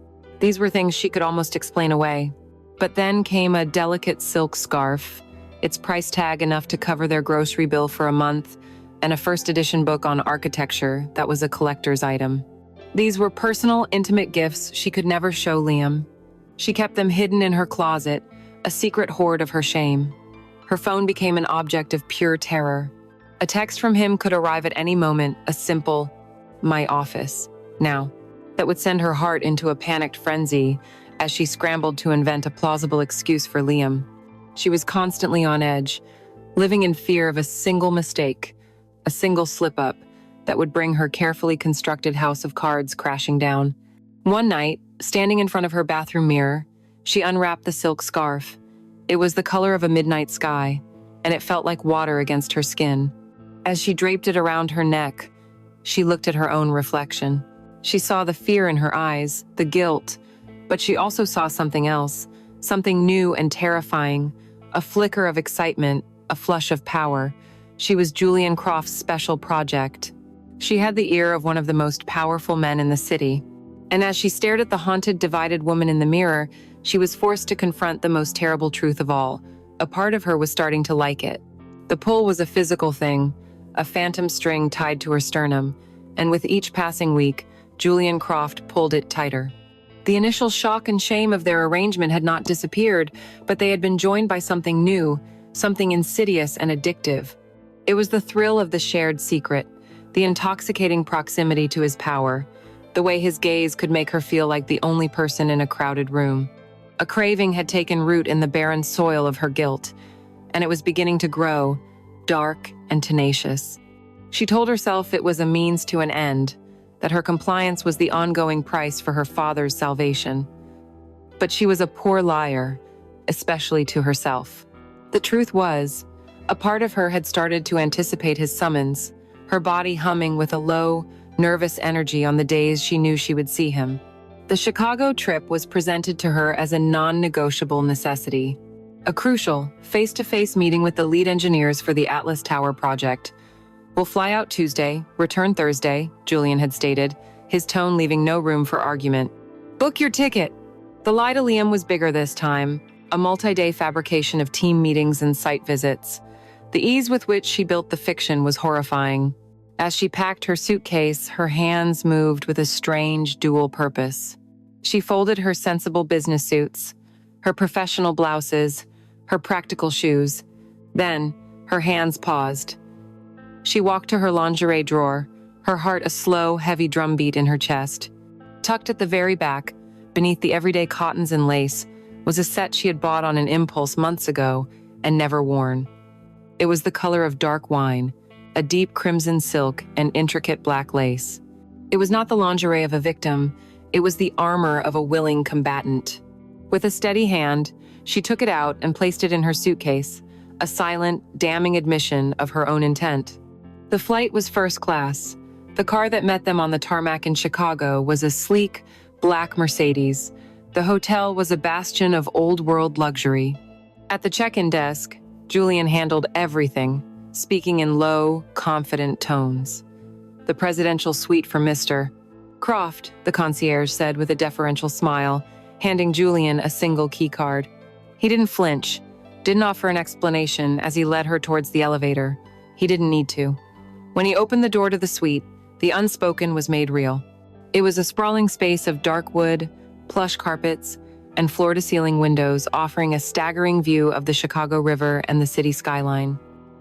These were things she could almost explain away. But then came a delicate silk scarf, its price tag enough to cover their grocery bill for a month, and a first edition book on architecture that was a collector's item. These were personal, intimate gifts she could never show Liam. She kept them hidden in her closet, a secret hoard of her shame. Her phone became an object of pure terror. A text from him could arrive at any moment, a simple, "My office, now," that would send her heart into a panicked frenzy as she scrambled to invent a plausible excuse for Liam. She was constantly on edge, living in fear of a single mistake, a single slip-up that would bring her carefully constructed house of cards crashing down. One night, standing in front of her bathroom mirror, she unwrapped the silk scarf. It was the color of a midnight sky, and it felt like water against her skin. As she draped it around her neck, She looked at her own reflection. She saw the fear in her eyes, the guilt, but she also saw something else, something new and terrifying, a flicker of excitement, a flush of power. She was Julian Croft's special project. She had the ear of one of the most powerful men in the city. And as she stared at the haunted, divided woman in the mirror, she was forced to confront the most terrible truth of all. A part of her was starting to like it. The pull was a physical thing, a phantom string tied to her sternum, and with each passing week, Julian Croft pulled it tighter. The initial shock and shame of their arrangement had not disappeared, but they had been joined by something new, something insidious and addictive. It was the thrill of the shared secret, the intoxicating proximity to his power, the way his gaze could make her feel like the only person in a crowded room. A craving had taken root in the barren soil of her guilt, and it was beginning to grow, dark and tenacious. She told herself it was a means to an end, that her compliance was the ongoing price for her father's salvation. But she was a poor liar, especially to herself. The truth was, a part of her had started to anticipate his summons, her body humming with a low, nervous energy on the days she knew she would see him. The Chicago trip was presented to her as a non-negotiable necessity, a crucial, face-to-face meeting with the lead engineers for the Atlas Tower project. "We'll fly out Tuesday, return Thursday," Julian had stated, his tone leaving no room for argument. "Book your ticket." The lie to Liam was bigger this time, a multi-day fabrication of team meetings and site visits. The ease with which she built the fiction was horrifying. As she packed her suitcase, her hands moved with a strange dual purpose. She folded her sensible business suits, her professional blouses, her practical shoes. Then, her hands paused. She walked to her lingerie drawer, her heart a slow, heavy drumbeat in her chest. Tucked at the very back, beneath the everyday cottons and lace, was a set she had bought on an impulse months ago and never worn. It was the color of dark wine, a deep crimson silk and intricate black lace. It was not the lingerie of a victim, it was the armor of a willing combatant. With a steady hand, she took it out and placed it in her suitcase, a silent, damning admission of her own intent. The flight was first class. The car that met them on the tarmac in Chicago was a sleek, black Mercedes. The hotel was a bastion of old-world luxury. At the check-in desk, Julian handled everything, speaking in low, confident tones. "The presidential suite for Mr. Croft," the concierge said with a deferential smile, handing Julian a single key card. He didn't flinch, didn't offer an explanation as he led her towards the elevator. He didn't need to. When he opened the door to the suite, the unspoken was made real. It was a sprawling space of dark wood, plush carpets, and floor-to-ceiling windows offering a staggering view of the Chicago River and the city skyline.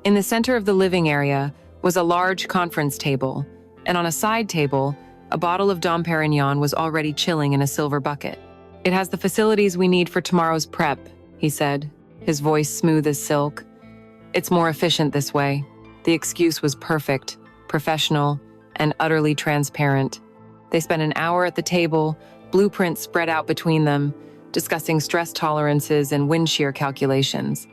In the center of the living area was a large conference table, and on a side table, a bottle of Dom Perignon was already chilling in a silver bucket. "It has the facilities we need for tomorrow's prep," he said, his voice smooth as silk. "It's more efficient this way." The excuse was perfect, professional, and utterly transparent. They spent an hour at the table, blueprints spread out between them, discussing stress tolerances and wind shear calculations.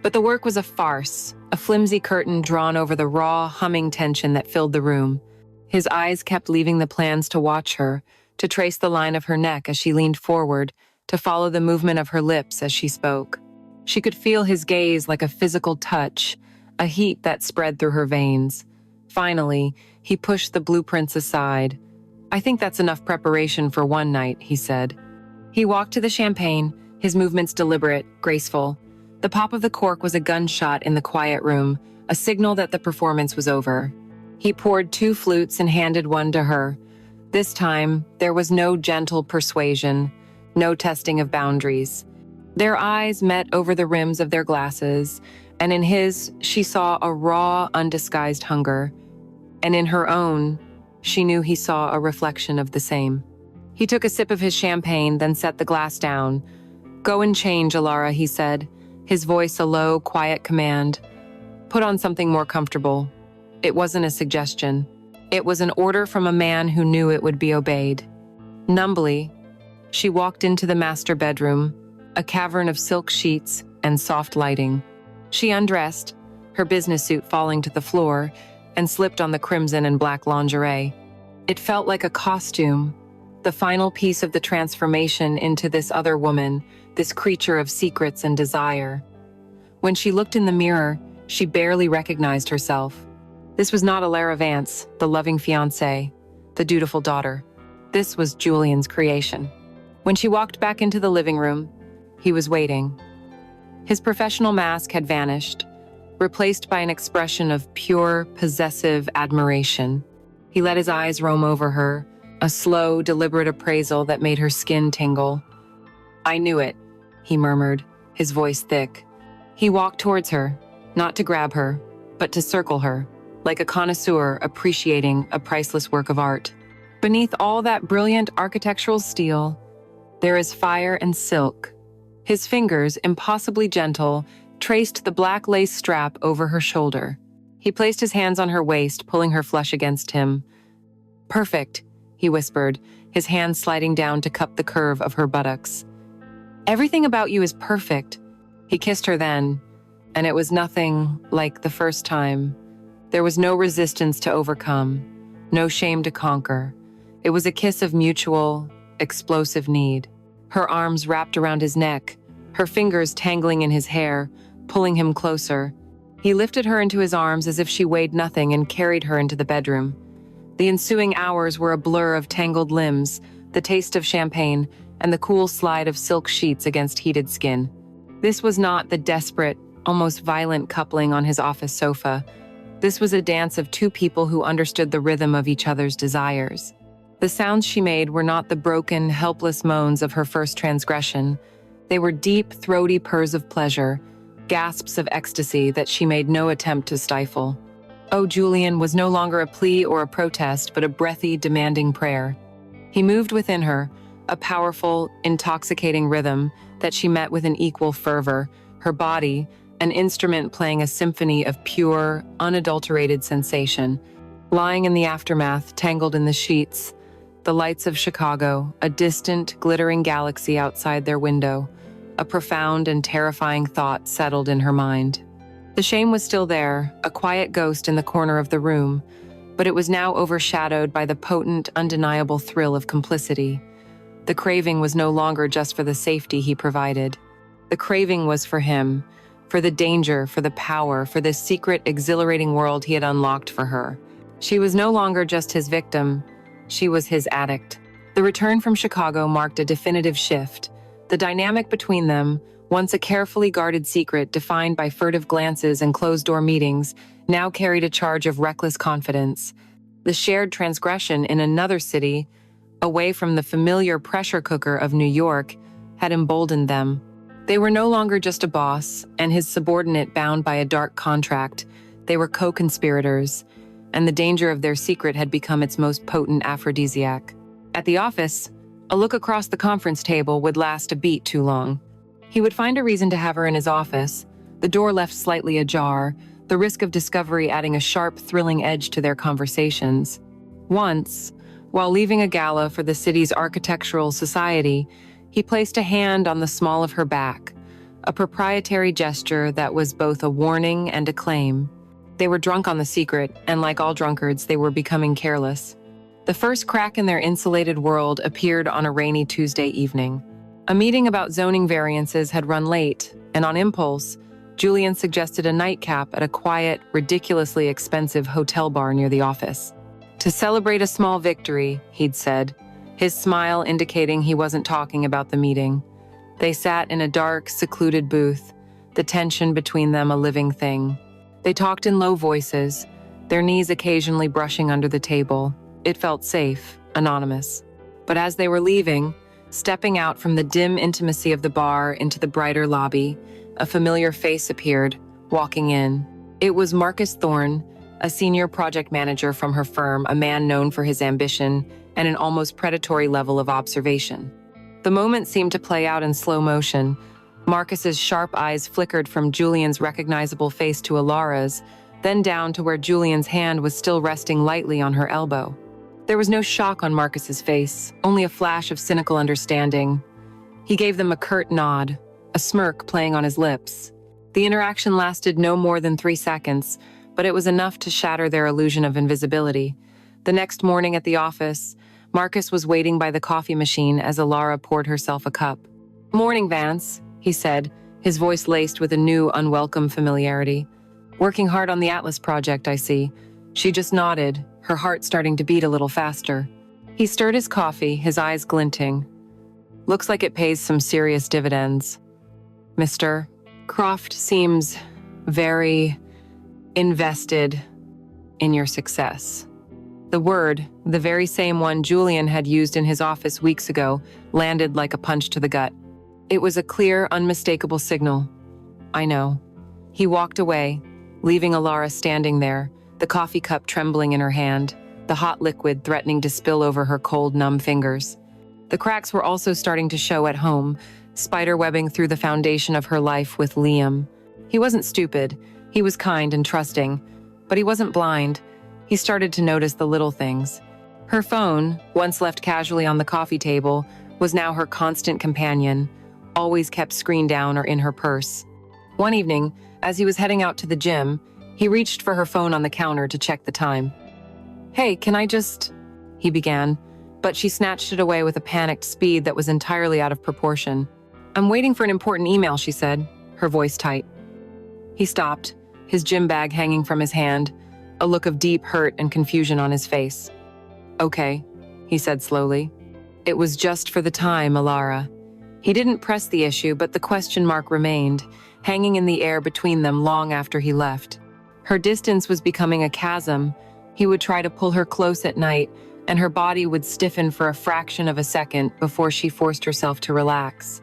But the work was a farce, a flimsy curtain drawn over the raw, humming tension that filled the room. His eyes kept leaving the plans to watch her, to trace the line of her neck as she leaned forward, to follow the movement of her lips as she spoke. She could feel his gaze like a physical touch, a heat that spread through her veins. Finally, he pushed the blueprints aside. "I think that's enough preparation for one night," he said. He walked to the champagne, his movements deliberate, graceful. The pop of the cork was a gunshot in the quiet room, a signal that the performance was over. He poured 2 flutes and handed one to her. This time, there was no gentle persuasion, no testing of boundaries. Their eyes met over the rims of their glasses, and in his, she saw a raw, undisguised hunger. And in her own, she knew he saw a reflection of the same. He took a sip of his champagne, then set the glass down. "Go and change, Alara," he said, his voice a low, quiet command. "Put on something more comfortable." It wasn't a suggestion. It was an order from a man who knew it would be obeyed. Numbly, she walked into the master bedroom, a cavern of silk sheets and soft lighting. She undressed, her business suit falling to the floor, and slipped on the crimson and black lingerie. It felt like a costume, the final piece of the transformation into this other woman, this creature of secrets and desire. When she looked in the mirror, she barely recognized herself. This was not Alara Vance, the loving fiancée, the dutiful daughter. This was Julian's creation. When she walked back into the living room, he was waiting. His professional mask had vanished, replaced by an expression of pure, possessive admiration. He let his eyes roam over her, a slow, deliberate appraisal that made her skin tingle. "I knew it," he murmured, his voice thick. He walked towards her, not to grab her, but to circle her, like a connoisseur appreciating a priceless work of art. Beneath all that brilliant architectural steel, there is fire and silk. His fingers, impossibly gentle, traced the black lace strap over her shoulder. He placed his hands on her waist, pulling her flush against him. "Perfect," he whispered, his hands sliding down to cup the curve of her buttocks. "Everything about you is perfect." He kissed her then, and it was nothing like the first time. There was no resistance to overcome, no shame to conquer. It was a kiss of mutual, explosive need. Her arms wrapped around his neck, her fingers tangling in his hair, pulling him closer. He lifted her into his arms as if she weighed nothing and carried her into the bedroom. The ensuing hours were a blur of tangled limbs, the taste of champagne, and the cool slide of silk sheets against heated skin. This was not the desperate, almost violent coupling on his office sofa. This was a dance of two people who understood the rhythm of each other's desires. The sounds she made were not the broken, helpless moans of her first transgression. They were deep, throaty purrs of pleasure, gasps of ecstasy that she made no attempt to stifle. "Oh, Julian" was no longer a plea or a protest, but a breathy, demanding prayer. He moved within her, a powerful, intoxicating rhythm that she met with an equal fervor, her body, an instrument playing a symphony of pure, unadulterated sensation. Lying in the aftermath, tangled in the sheets, the lights of Chicago, a distant, glittering galaxy outside their window, a profound and terrifying thought settled in her mind. The shame was still there, a quiet ghost in the corner of the room, but it was now overshadowed by the potent, undeniable thrill of complicity. The craving was no longer just for the safety he provided. The craving was for him, for the danger, for the power, for the secret, exhilarating world he had unlocked for her. She was no longer just his victim, she was his addict. The return from Chicago marked a definitive shift. The dynamic between them, once a carefully guarded secret defined by furtive glances and closed-door meetings, now carried a charge of reckless confidence. The shared transgression in another city, away from the familiar pressure cooker of New York, had emboldened them. They were no longer just a boss and his subordinate bound by a dark contract. They were co-conspirators, and the danger of their secret had become its most potent aphrodisiac. At the office, a look across the conference table would last a beat too long. He would find a reason to have her in his office, the door left slightly ajar, the risk of discovery adding a sharp, thrilling edge to their conversations. Once, while leaving a gala for the city's architectural society, he placed a hand on the small of her back, a proprietary gesture that was both a warning and a claim. They were drunk on the secret, and like all drunkards, they were becoming careless. The first crack in their insulated world appeared on a rainy Tuesday evening. A meeting about zoning variances had run late, and on impulse, Julian suggested a nightcap at a quiet, ridiculously expensive hotel bar near the office. To celebrate a small victory, he'd said, his smile indicating he wasn't talking about the meeting. They sat in a dark, secluded booth, the tension between them a living thing. They talked in low voices, their knees occasionally brushing under the table. It felt safe, anonymous. But as they were leaving, stepping out from the dim intimacy of the bar into the brighter lobby, a familiar face appeared, walking in. It was Marcus Thorne, a senior project manager from her firm, a man known for his ambition and an almost predatory level of observation. The moment seemed to play out in slow motion. Marcus's sharp eyes flickered from Julian's recognizable face to Alara's, then down to where Julian's hand was still resting lightly on her elbow. There was no shock on Marcus's face, only a flash of cynical understanding. He gave them a curt nod, a smirk playing on his lips. The interaction lasted no more than 3 seconds, but it was enough to shatter their illusion of invisibility. The next morning at the office, Marcus was waiting by the coffee machine as Alara poured herself a cup. "Morning, Vance," he said, his voice laced with a new, unwelcome familiarity. "Working hard on the Atlas project, I see." She just nodded, her heart starting to beat a little faster. He stirred his coffee, his eyes glinting. "Looks like it pays some serious dividends. Mr. Croft seems very invested in your success." The word, the very same one Julian had used in his office weeks ago, landed like a punch to the gut. It was a clear, unmistakable signal. "I know." He walked away, leaving Alara standing there, the coffee cup trembling in her hand, the hot liquid threatening to spill over her cold, numb fingers. The cracks were also starting to show at home, spiderwebbing through the foundation of her life with Liam. He wasn't stupid, he was kind and trusting, but he wasn't blind. He started to notice the little things. Her phone, once left casually on the coffee table, was now her constant companion, always kept screen down or in her purse. One evening, as he was heading out to the gym, he reached for her phone on the counter to check the time. "Hey, can I just—" he began, but she snatched it away with a panicked speed that was entirely out of proportion. "I'm waiting for an important email," she said, her voice tight. He stopped, his gym bag hanging from his hand, a look of deep hurt and confusion on his face. "Okay," he said slowly. "It was just for the time, Alara." He didn't press the issue, but the question mark remained, hanging in the air between them long after he left. Her distance was becoming a chasm. He would try to pull her close at night, and her body would stiffen for a fraction of a second before she forced herself to relax.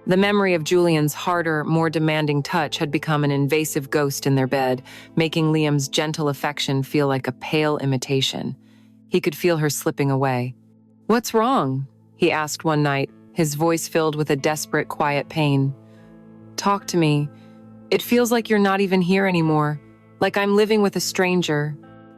The memory of Julian's harder, more demanding touch had become an invasive ghost in their bed, making Liam's gentle affection feel like a pale imitation. He could feel her slipping away. "What's wrong?" he asked one night, his voice filled with a desperate, quiet pain. "Talk to me. It feels like you're not even here anymore, like I'm living with a stranger."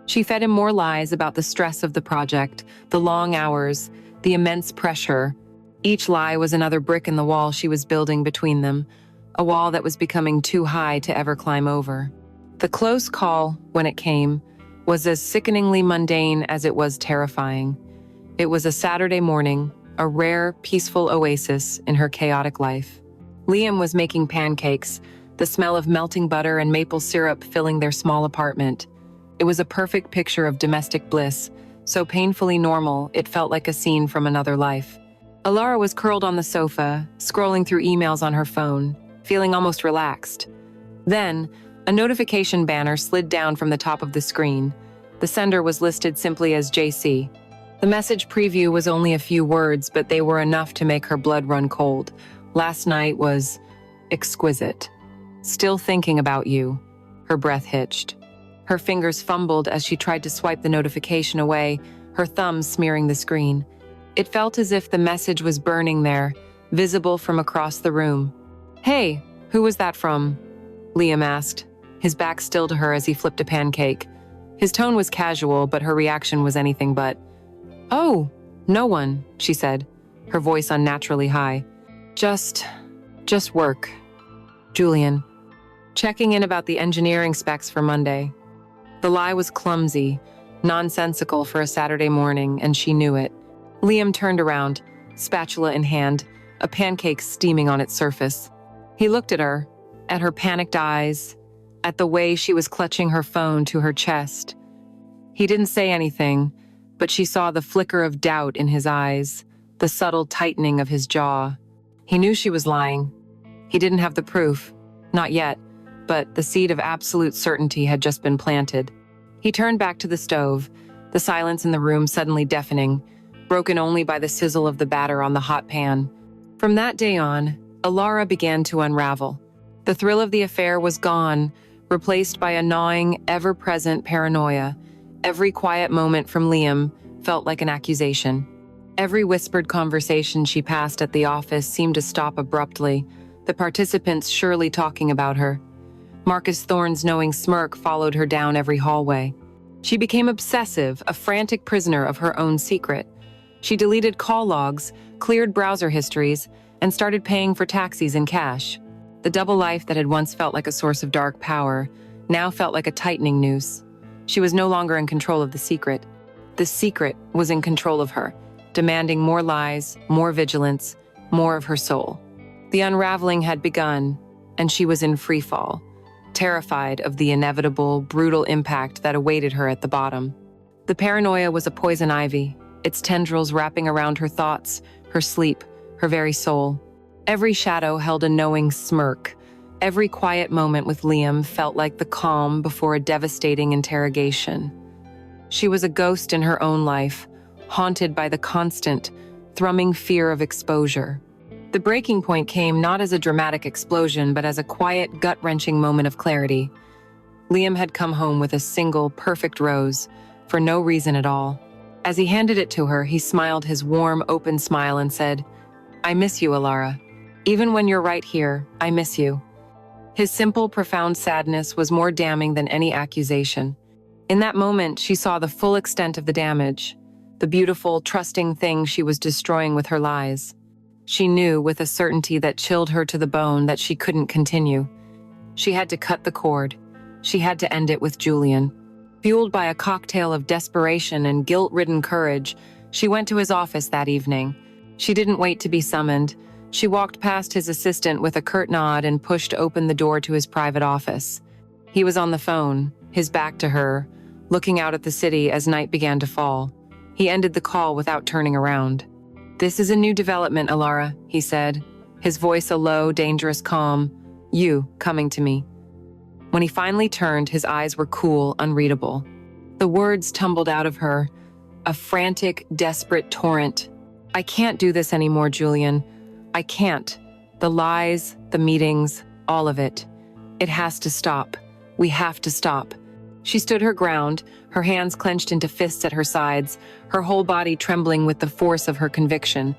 She fed him more lies about the stress of the project, the long hours, the immense pressure. Each lie was another brick in the wall she was building between them, a wall that was becoming too high to ever climb over. The close call, when it came, was as sickeningly mundane as it was terrifying. It was a Saturday morning, a rare, peaceful oasis in her chaotic life. Liam was making pancakes, the smell of melting butter and maple syrup filling their small apartment. It was a perfect picture of domestic bliss, so painfully normal it felt like a scene from another life. Alara was curled on the sofa, scrolling through emails on her phone, feeling almost relaxed. Then, a notification banner slid down from the top of the screen. The sender was listed simply as JC. The message preview was only a few words, but they were enough to make her blood run cold. "Last night was exquisite. Still thinking about you." Her breath hitched. Her fingers fumbled as she tried to swipe the notification away, her thumb smearing the screen. It felt as if the message was burning there, visible from across the room. "Hey, who was that from?" Liam asked, his back still to her as he flipped a pancake. His tone was casual, but her reaction was anything but. "Oh, no one," she said, her voice unnaturally high. Just work. Julian. Checking in about the engineering specs for Monday." The lie was clumsy, nonsensical for a Saturday morning, and she knew it. Liam turned around, spatula in hand, a pancake steaming on its surface. He looked at her panicked eyes, at the way she was clutching her phone to her chest. He didn't say anything, but she saw the flicker of doubt in his eyes, the subtle tightening of his jaw. He knew she was lying. He didn't have the proof, not yet, but the seed of absolute certainty had just been planted. He turned back to the stove, the silence in the room suddenly deafening, broken only by the sizzle of the batter on the hot pan. From that day on, Alara began to unravel. The thrill of the affair was gone, replaced by a gnawing, ever-present paranoia. Every quiet moment from Liam felt like an accusation. Every whispered conversation she passed at the office seemed to stop abruptly, the participants surely talking about her. Marcus Thorne's knowing smirk followed her down every hallway. She became obsessive, a frantic prisoner of her own secret. She deleted call logs, cleared browser histories, and started paying for taxis in cash. The double life that had once felt like a source of dark power now felt like a tightening noose. She was no longer in control of the secret. The secret was in control of her, demanding more lies, more vigilance, more of her soul. The unraveling had begun, and she was in free fall, terrified of the inevitable, brutal impact that awaited her at the bottom. The paranoia was a poison ivy, its tendrils wrapping around her thoughts, her sleep, her very soul. Every shadow held a knowing smirk. Every quiet moment with Liam felt like the calm before a devastating interrogation. She was a ghost in her own life, haunted by the constant, thrumming fear of exposure. The breaking point came not as a dramatic explosion, but as a quiet, gut-wrenching moment of clarity. Liam had come home with a single, perfect rose, for no reason at all. As he handed it to her, he smiled his warm, open smile and said, "I miss you, Alara. Even when you're right here, I miss you." His simple, profound sadness was more damning than any accusation. In that moment, she saw the full extent of the damage, the beautiful, trusting thing she was destroying with her lies. She knew with a certainty that chilled her to the bone that she couldn't continue. She had to cut the cord. She had to end it with Julian. Fueled by a cocktail of desperation and guilt-ridden courage, she went to his office that evening. She didn't wait to be summoned. She walked past his assistant with a curt nod and pushed open the door to his private office. He was on the phone, his back to her, looking out at the city as night began to fall. He ended the call without turning around. "This is a new development, Alara," he said, his voice a low, dangerous calm. "You coming to me." When he finally turned, his eyes were cool, unreadable. The words tumbled out of her, a frantic, desperate torrent. "I can't do this anymore, Julian. I can't. The lies, the meetings, all of it. It has to stop. We have to stop." She stood her ground, her hands clenched into fists at her sides, her whole body trembling with the force of her conviction.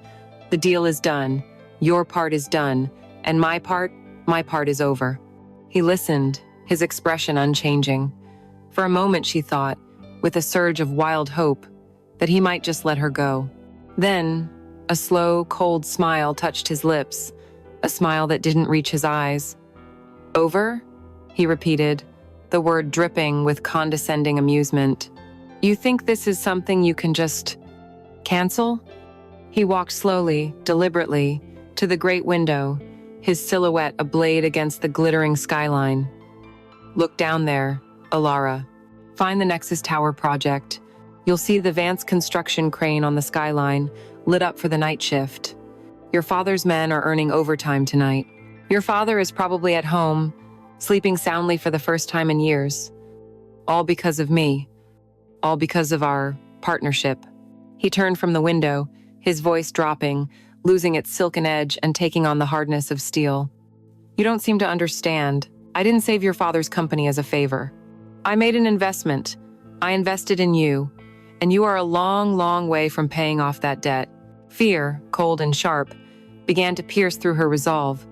"The deal is done. Your part is done. And my part is over." He listened, his expression unchanging. For a moment she thought, with a surge of wild hope, that he might just let her go. Then, a slow, cold smile touched his lips, a smile that didn't reach his eyes. "Over?" he repeated, the word dripping with condescending amusement. "You think this is something you can just cancel?" He walked slowly, deliberately, to the great window, his silhouette ablaze against the glittering skyline. "Look down there, Alara. Find the Nexus Tower project. You'll see the Vance construction crane on the skyline, lit up for the night shift. Your father's men are earning overtime tonight. Your father is probably at home, sleeping soundly for the first time in years. All because of me. All because of our partnership." He turned from the window, his voice dropping, losing its silken edge and taking on the hardness of steel. "You don't seem to understand. I didn't save your father's company as a favor. I made an investment. I invested in you, and you are a long, long way from paying off that debt." Fear, cold and sharp, began to pierce through her resolve.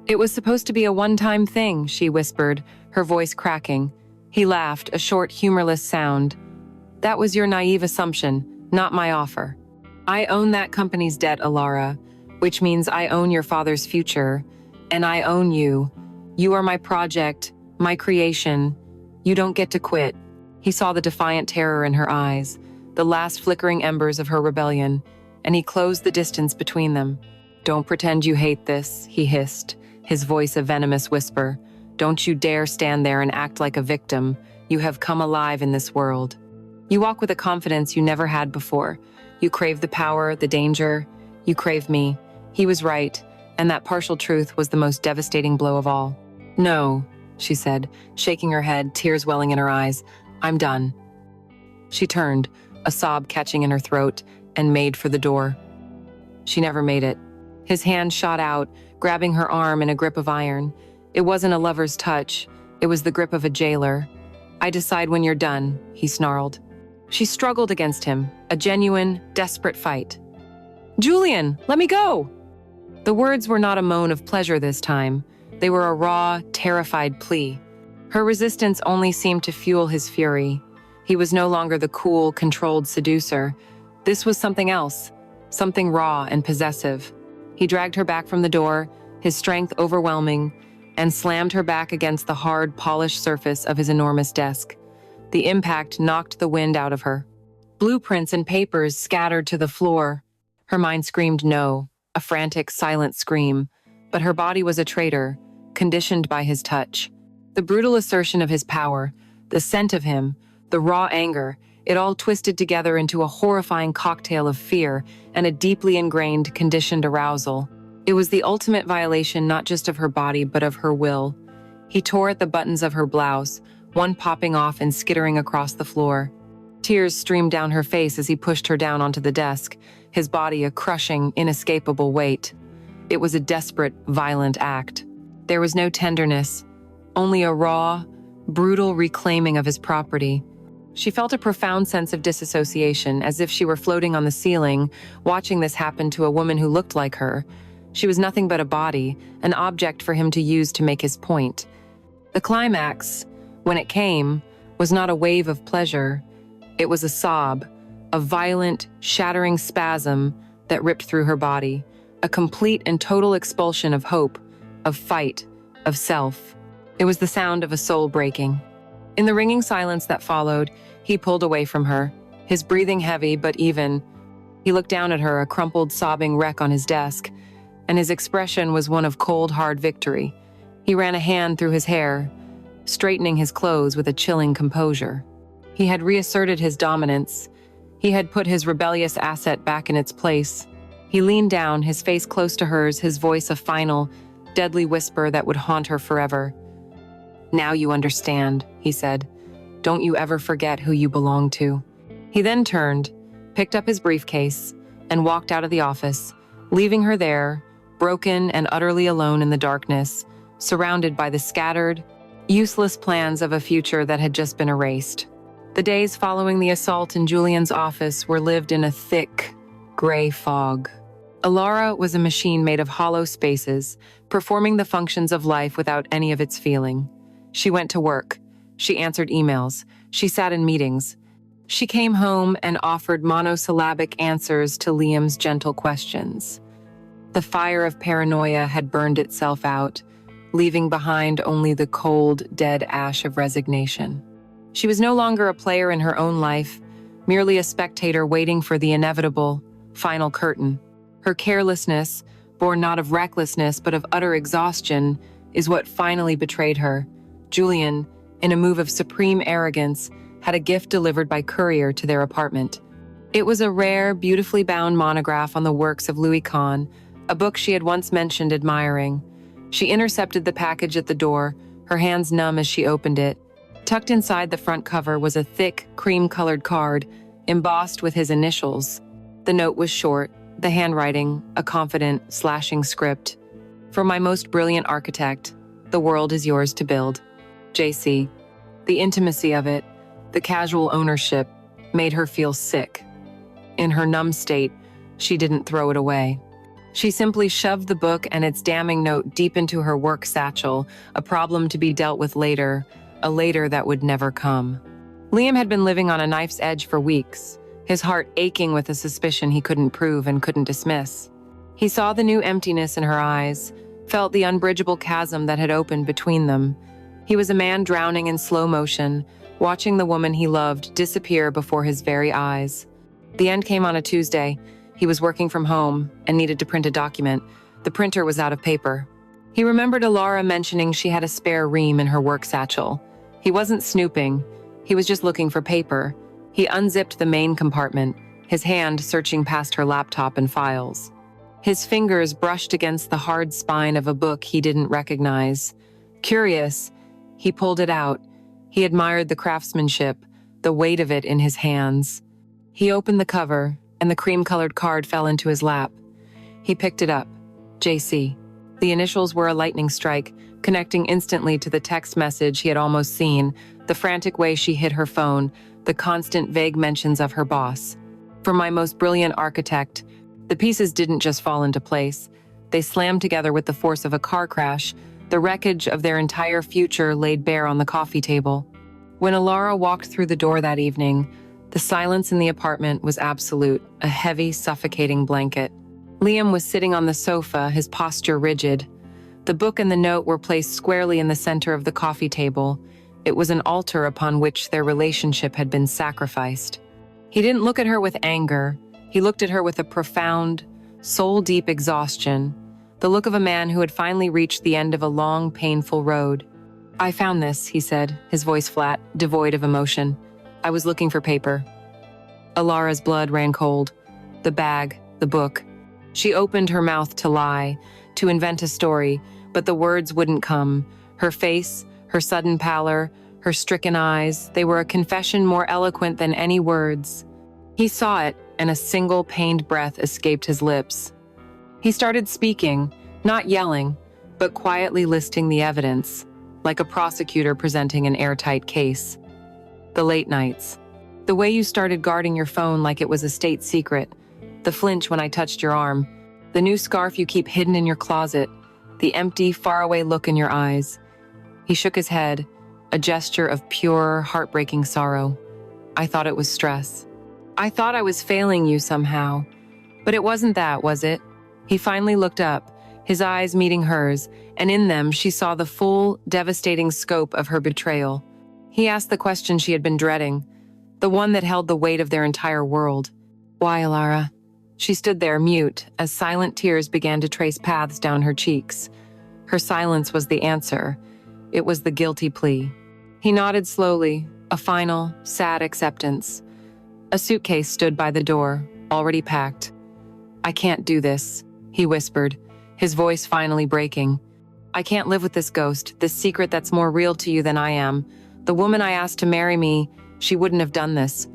"It was supposed to be a one-time thing," she whispered, her voice cracking. He laughed, a short, humorless sound. "That was your naive assumption, not my offer. I own that company's debt, Alara, which means I own your father's future, and I own you. You are my project, my creation. You don't get to quit." He saw the defiant terror in her eyes, the last flickering embers of her rebellion, and he closed the distance between them. "Don't pretend you hate this," he hissed, his voice a venomous whisper. "Don't you dare stand there and act like a victim. You have come alive in this world. You walk with a confidence you never had before. You crave the power, the danger. You crave me." He was right, and that partial truth was the most devastating blow of all. "No," she said, shaking her head, tears welling in her eyes. "I'm done." She turned, a sob catching in her throat, and made for the door. She never made it. His hand shot out, grabbing her arm in a grip of iron. It wasn't a lover's touch. It was the grip of a jailer. "I decide when you're done," he snarled. She struggled against him, a genuine, desperate fight. "Julian, let me go!" The words were not a moan of pleasure this time. They were a raw, terrified plea. Her resistance only seemed to fuel his fury. He was no longer the cool, controlled seducer. This was something else, something raw and possessive. He dragged her back from the door, his strength overwhelming, and slammed her back against the hard, polished surface of his enormous desk. The impact knocked the wind out of her. Blueprints and papers scattered to the floor. Her mind screamed no, a frantic, silent scream, but her body was a traitor, conditioned by his touch. The brutal assertion of his power, the scent of him, the raw anger, it all twisted together into a horrifying cocktail of fear and a deeply ingrained, conditioned arousal. It was the ultimate violation not just of her body but of her will. He tore at the buttons of her blouse, one popping off and skittering across the floor. Tears streamed down her face as he pushed her down onto the desk, his body a crushing, inescapable weight. It was a desperate, violent act. There was no tenderness, only a raw, brutal reclaiming of his property. She felt a profound sense of disassociation, as if she were floating on the ceiling, watching this happen to a woman who looked like her. She was nothing but a body, an object for him to use to make his point. The climax, when it came, was not a wave of pleasure. It was a sob, a violent, shattering spasm that ripped through her body, a complete and total expulsion of hope, of fight, of self. It was the sound of a soul breaking. In the ringing silence that followed, he pulled away from her, his breathing heavy but even. He looked down at her, a crumpled, sobbing wreck on his desk, and his expression was one of cold, hard victory. He ran a hand through his hair, straightening his clothes with a chilling composure. He had reasserted his dominance. He had put his rebellious asset back in its place. He leaned down, his face close to hers, his voice a final, deadly whisper that would haunt her forever. "Now you understand," he said. "Don't you ever forget who you belong to." He then turned, picked up his briefcase, and walked out of the office, leaving her there, broken and utterly alone in the darkness, surrounded by the scattered, useless plans of a future that had just been erased. The days following the assault in Julian's office were lived in a thick, gray fog. Alara was a machine made of hollow spaces, performing the functions of life without any of its feeling. She went to work. She answered emails. She sat in meetings. She came home and offered monosyllabic answers to Liam's gentle questions. The fire of paranoia had burned itself out, leaving behind only the cold, dead ash of resignation. She was no longer a player in her own life, merely a spectator waiting for the inevitable, final curtain. Her carelessness, born not of recklessness but of utter exhaustion, is what finally betrayed her. Julian, in a move of supreme arrogance, had a gift delivered by courier to their apartment. It was a rare, beautifully bound monograph on the works of Louis Kahn, a book she had once mentioned admiring. She intercepted the package at the door, her hands numb as she opened it. Tucked inside the front cover was a thick, cream-colored card, embossed with his initials. The note was short, the handwriting, a confident, slashing script. "For my most brilliant architect, the world is yours to build. JC." The intimacy of it, the casual ownership, made her feel sick. In her numb state, she didn't throw it away. She simply shoved the book and its damning note deep into her work satchel, a problem to be dealt with later, a later that would never come. Liam had been living on a knife's edge for weeks, his heart aching with a suspicion he couldn't prove and couldn't dismiss. He saw the new emptiness in her eyes, felt the unbridgeable chasm that had opened between them. He was a man drowning in slow motion, watching the woman he loved disappear before his very eyes. The end came on a Tuesday. He was working from home and needed to print a document. The printer was out of paper. He remembered Alara mentioning she had a spare ream in her work satchel. He wasn't snooping. He was just looking for paper. He unzipped the main compartment, his hand searching past her laptop and files. His fingers brushed against the hard spine of a book he didn't recognize. Curious, he pulled it out. He admired the craftsmanship, the weight of it in his hands. He opened the cover, and the cream-colored card fell into his lap. He picked it up. JC. The initials were a lightning strike, connecting instantly to the text message he had almost seen, the frantic way she hid her phone, the constant vague mentions of her boss. For my most brilliant architect, the pieces didn't just fall into place. They slammed together with the force of a car crash, the wreckage of their entire future laid bare on the coffee table. When Alara walked through the door that evening, the silence in the apartment was absolute, a heavy, suffocating blanket. Liam was sitting on the sofa, his posture rigid. The book and the note were placed squarely in the center of the coffee table. It was an altar upon which their relationship had been sacrificed. He didn't look at her with anger. He looked at her with a profound, soul-deep exhaustion, the look of a man who had finally reached the end of a long, painful road. "I found this," he said, his voice flat, devoid of emotion. "I was looking for paper." Alara's blood ran cold. The bag, the book. She opened her mouth to lie, to invent a story, but the words wouldn't come. Her face, her sudden pallor, her stricken eyes, they were a confession more eloquent than any words. He saw it, and a single pained breath escaped his lips. He started speaking, not yelling, but quietly listing the evidence, like a prosecutor presenting an airtight case. The late nights. The way you started guarding your phone like it was a state secret. The flinch when I touched your arm. The new scarf you keep hidden in your closet. The empty, faraway look in your eyes. He shook his head, a gesture of pure, heartbreaking sorrow. "I thought it was stress. I thought I was failing you somehow. But it wasn't that, was it?" He finally looked up, his eyes meeting hers, and in them she saw the full, devastating scope of her betrayal. He asked the question she had been dreading, the one that held the weight of their entire world. "Why, Alara?" She stood there, mute, as silent tears began to trace paths down her cheeks. Her silence was the answer. It was the guilty plea. He nodded slowly, a final, sad acceptance. A suitcase stood by the door, already packed. "I can't do this," he whispered, his voice finally breaking. "I can't live with this ghost, this secret that's more real to you than I am. The woman I asked to marry me, she wouldn't have done this.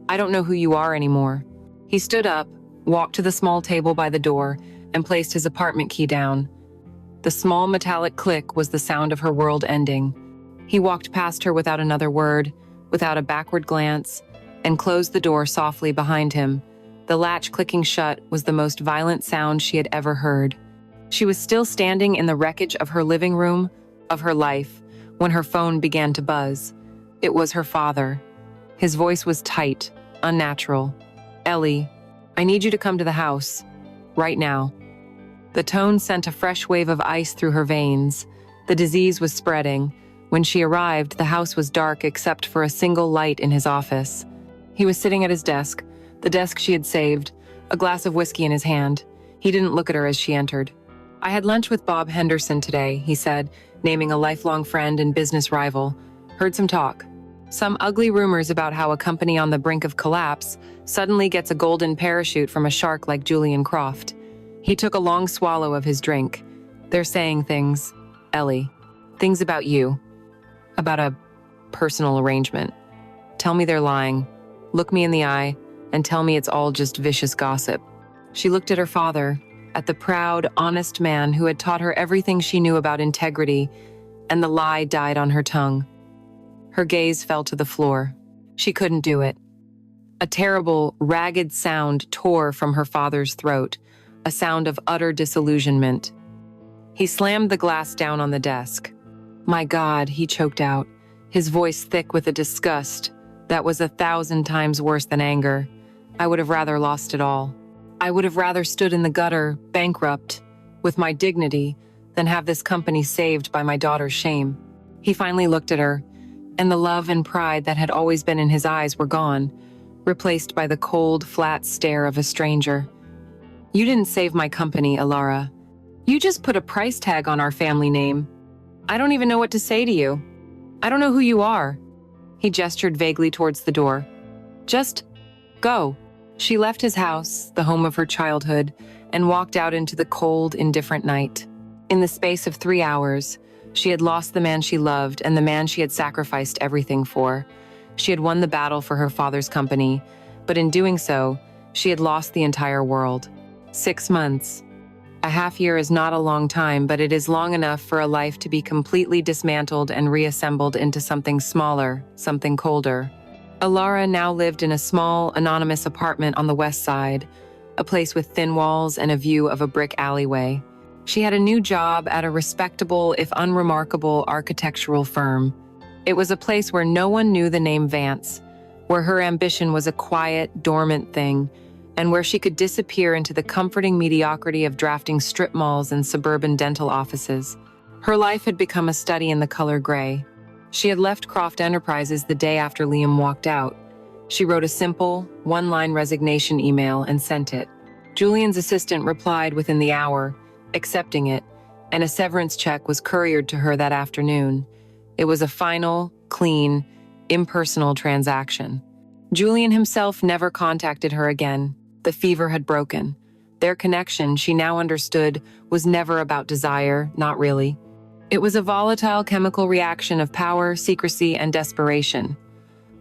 I don't know who you are anymore." He stood up, walked to the small table by the door, and placed his apartment key down. The small metallic click was the sound of her world ending. He walked past her without another word, without a backward glance, and closed the door softly behind him. The latch clicking shut was the most violent sound she had ever heard. She was still standing in the wreckage of her living room, of her life, when her phone began to buzz. It was her father. His voice was tight, unnatural. "Ellie, I need you to come to the house. Right now." The tone sent a fresh wave of ice through her veins. The disease was spreading. When she arrived, the house was dark except for a single light in his office. He was sitting at his desk, the desk she had saved, a glass of whiskey in his hand. He didn't look at her as she entered. "I had lunch with Bob Henderson today," he said, naming a lifelong friend and business rival. "Heard some talk. Some ugly rumors about how a company on the brink of collapse suddenly gets a golden parachute from a shark like Julian Croft." He took a long swallow of his drink. "They're saying things, Ellie. Things about you. About a personal arrangement. Tell me they're lying. Look me in the eye and tell me it's all just vicious gossip." She looked at her father, at the proud, honest man who had taught her everything she knew about integrity, and the lie died on her tongue. Her gaze fell to the floor. She couldn't do it. A terrible, ragged sound tore from her father's throat, a sound of utter disillusionment. He slammed the glass down on the desk. "My God," he choked out, his voice thick with a disgust that was 1,000 times worse than anger. "I would have rather lost it all. I would have rather stood in the gutter, bankrupt, with my dignity, than have this company saved by my daughter's shame." He finally looked at her, and the love and pride that had always been in his eyes were gone, replaced by the cold, flat stare of a stranger. "You didn't save my company, Alara. You just put a price tag on our family name. I don't even know what to say to you. I don't know who you are." He gestured vaguely towards the door. "Just go." She left his house, the home of her childhood, and walked out into the cold, indifferent night. In the space of 3 hours, she had lost the man she loved and the man she had sacrificed everything for. She had won the battle for her father's company, but in doing so, she had lost the entire world. 6 months. A half year is not a long time, but it is long enough for a life to be completely dismantled and reassembled into something smaller, something colder. Alara now lived in a small, anonymous apartment on the west side, a place with thin walls and a view of a brick alleyway. She had a new job at a respectable, if unremarkable, architectural firm. It was a place where no one knew the name Vance, where her ambition was a quiet, dormant thing, and where she could disappear into the comforting mediocrity of drafting strip malls and suburban dental offices. Her life had become a study in the color gray. She had left Croft Enterprises the day after Liam walked out. She wrote a simple, one-line resignation email and sent it. Julian's assistant replied within the hour, accepting it, and a severance check was couriered to her that afternoon. It was a final, clean, impersonal transaction. Julian himself never contacted her again. The fever had broken. Their connection, she now understood, was never about desire, not really. It was a volatile chemical reaction of power, secrecy, and desperation.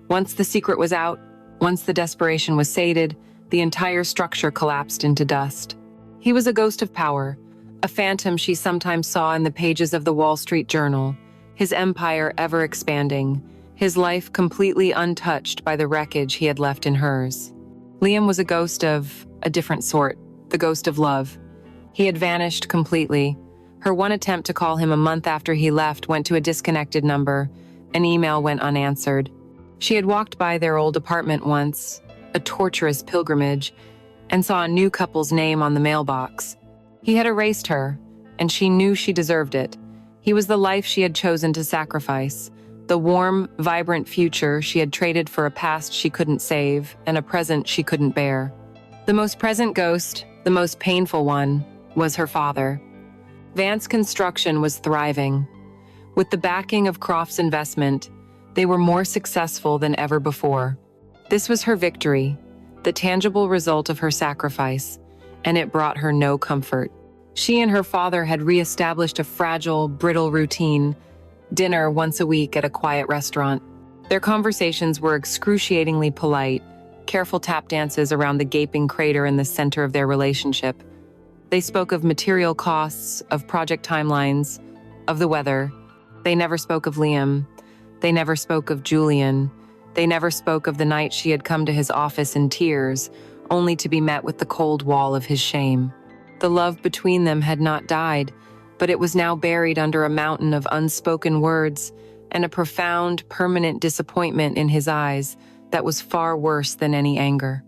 Once the secret was out, once the desperation was sated, the entire structure collapsed into dust. He was a ghost of power, a phantom she sometimes saw in the pages of the Wall Street Journal, his empire ever expanding, his life completely untouched by the wreckage he had left in hers. Liam was a ghost of a different sort, the ghost of love. He had vanished completely. Her one attempt to call him a month after he left went to a disconnected number. An email went unanswered. She had walked by their old apartment once, a torturous pilgrimage, and saw a new couple's name on the mailbox. He had erased her, and she knew she deserved it. He was the life she had chosen to sacrifice, the warm, vibrant future she had traded for a past she couldn't save and a present she couldn't bear. The most present ghost, the most painful one, was her father. Vance Construction was thriving. With the backing of Croft's investment, they were more successful than ever before. This was her victory, the tangible result of her sacrifice, and it brought her no comfort. She and her father had reestablished a fragile, brittle routine, dinner once a week at a quiet restaurant. Their conversations were excruciatingly polite, careful tap dances around the gaping crater in the center of their relationship. They spoke of material costs, of project timelines, of the weather. They never spoke of Liam. They never spoke of Julian. They never spoke of the night she had come to his office in tears, only to be met with the cold wall of his shame. The love between them had not died, but it was now buried under a mountain of unspoken words and a profound, permanent disappointment in his eyes that was far worse than any anger.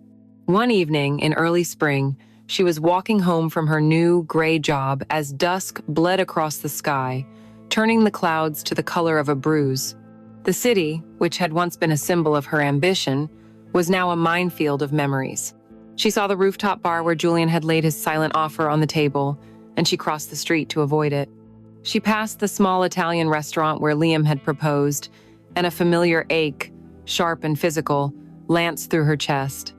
One evening in early spring, she was walking home from her new gray job as dusk bled across the sky, turning the clouds to the color of a bruise. The city, which had once been a symbol of her ambition, was now a minefield of memories. She saw the rooftop bar where Julian had laid his silent offer on the table, and she crossed the street to avoid it. She passed the small Italian restaurant where Liam had proposed, and a familiar ache, sharp and physical, lanced through her chest.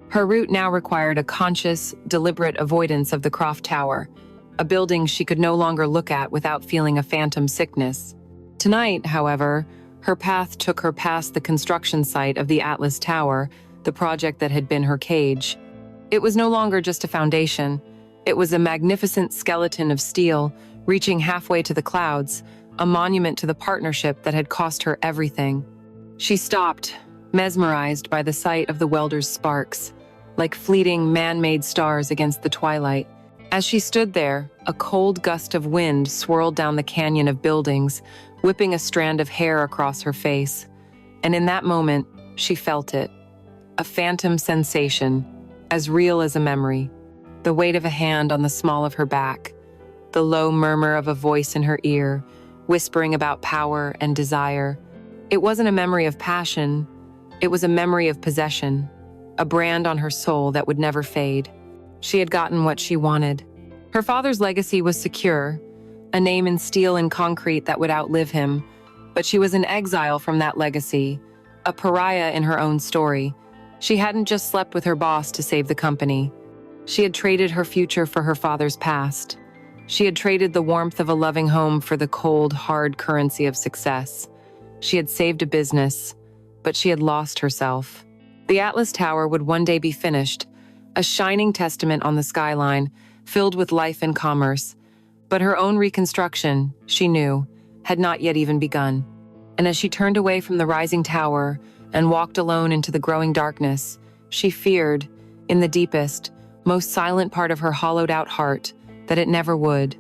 Her route now required a conscious, deliberate avoidance of the Croft Tower, a building she could no longer look at without feeling a phantom sickness. Tonight, however, her path took her past the construction site of the Atlas Tower, the project that had been her cage. It was no longer just a foundation. It was a magnificent skeleton of steel, reaching halfway to the clouds, a monument to the partnership that had cost her everything. She stopped, mesmerized by the sight of the welder's sparks, like fleeting man-made stars against the twilight. As she stood there, a cold gust of wind swirled down the canyon of buildings, whipping a strand of hair across her face. And in that moment, she felt it. A phantom sensation, as real as a memory. The weight of a hand on the small of her back. The low murmur of a voice in her ear, whispering about power and desire. It wasn't a memory of passion. It was a memory of possession. A brand on her soul that would never fade. She had gotten what she wanted. Her father's legacy was secure, a name in steel and concrete that would outlive him, but she was an exile from that legacy, a pariah in her own story. She hadn't just slept with her boss to save the company. She had traded her future for her father's past. She had traded the warmth of a loving home for the cold, hard currency of success. She had saved a business, but she had lost herself. The Atlas Tower would one day be finished, a shining testament on the skyline, filled with life and commerce. But her own reconstruction, she knew, had not yet even begun. And as she turned away from the rising tower and walked alone into the growing darkness, she feared, in the deepest, most silent part of her hollowed-out heart, that it never would.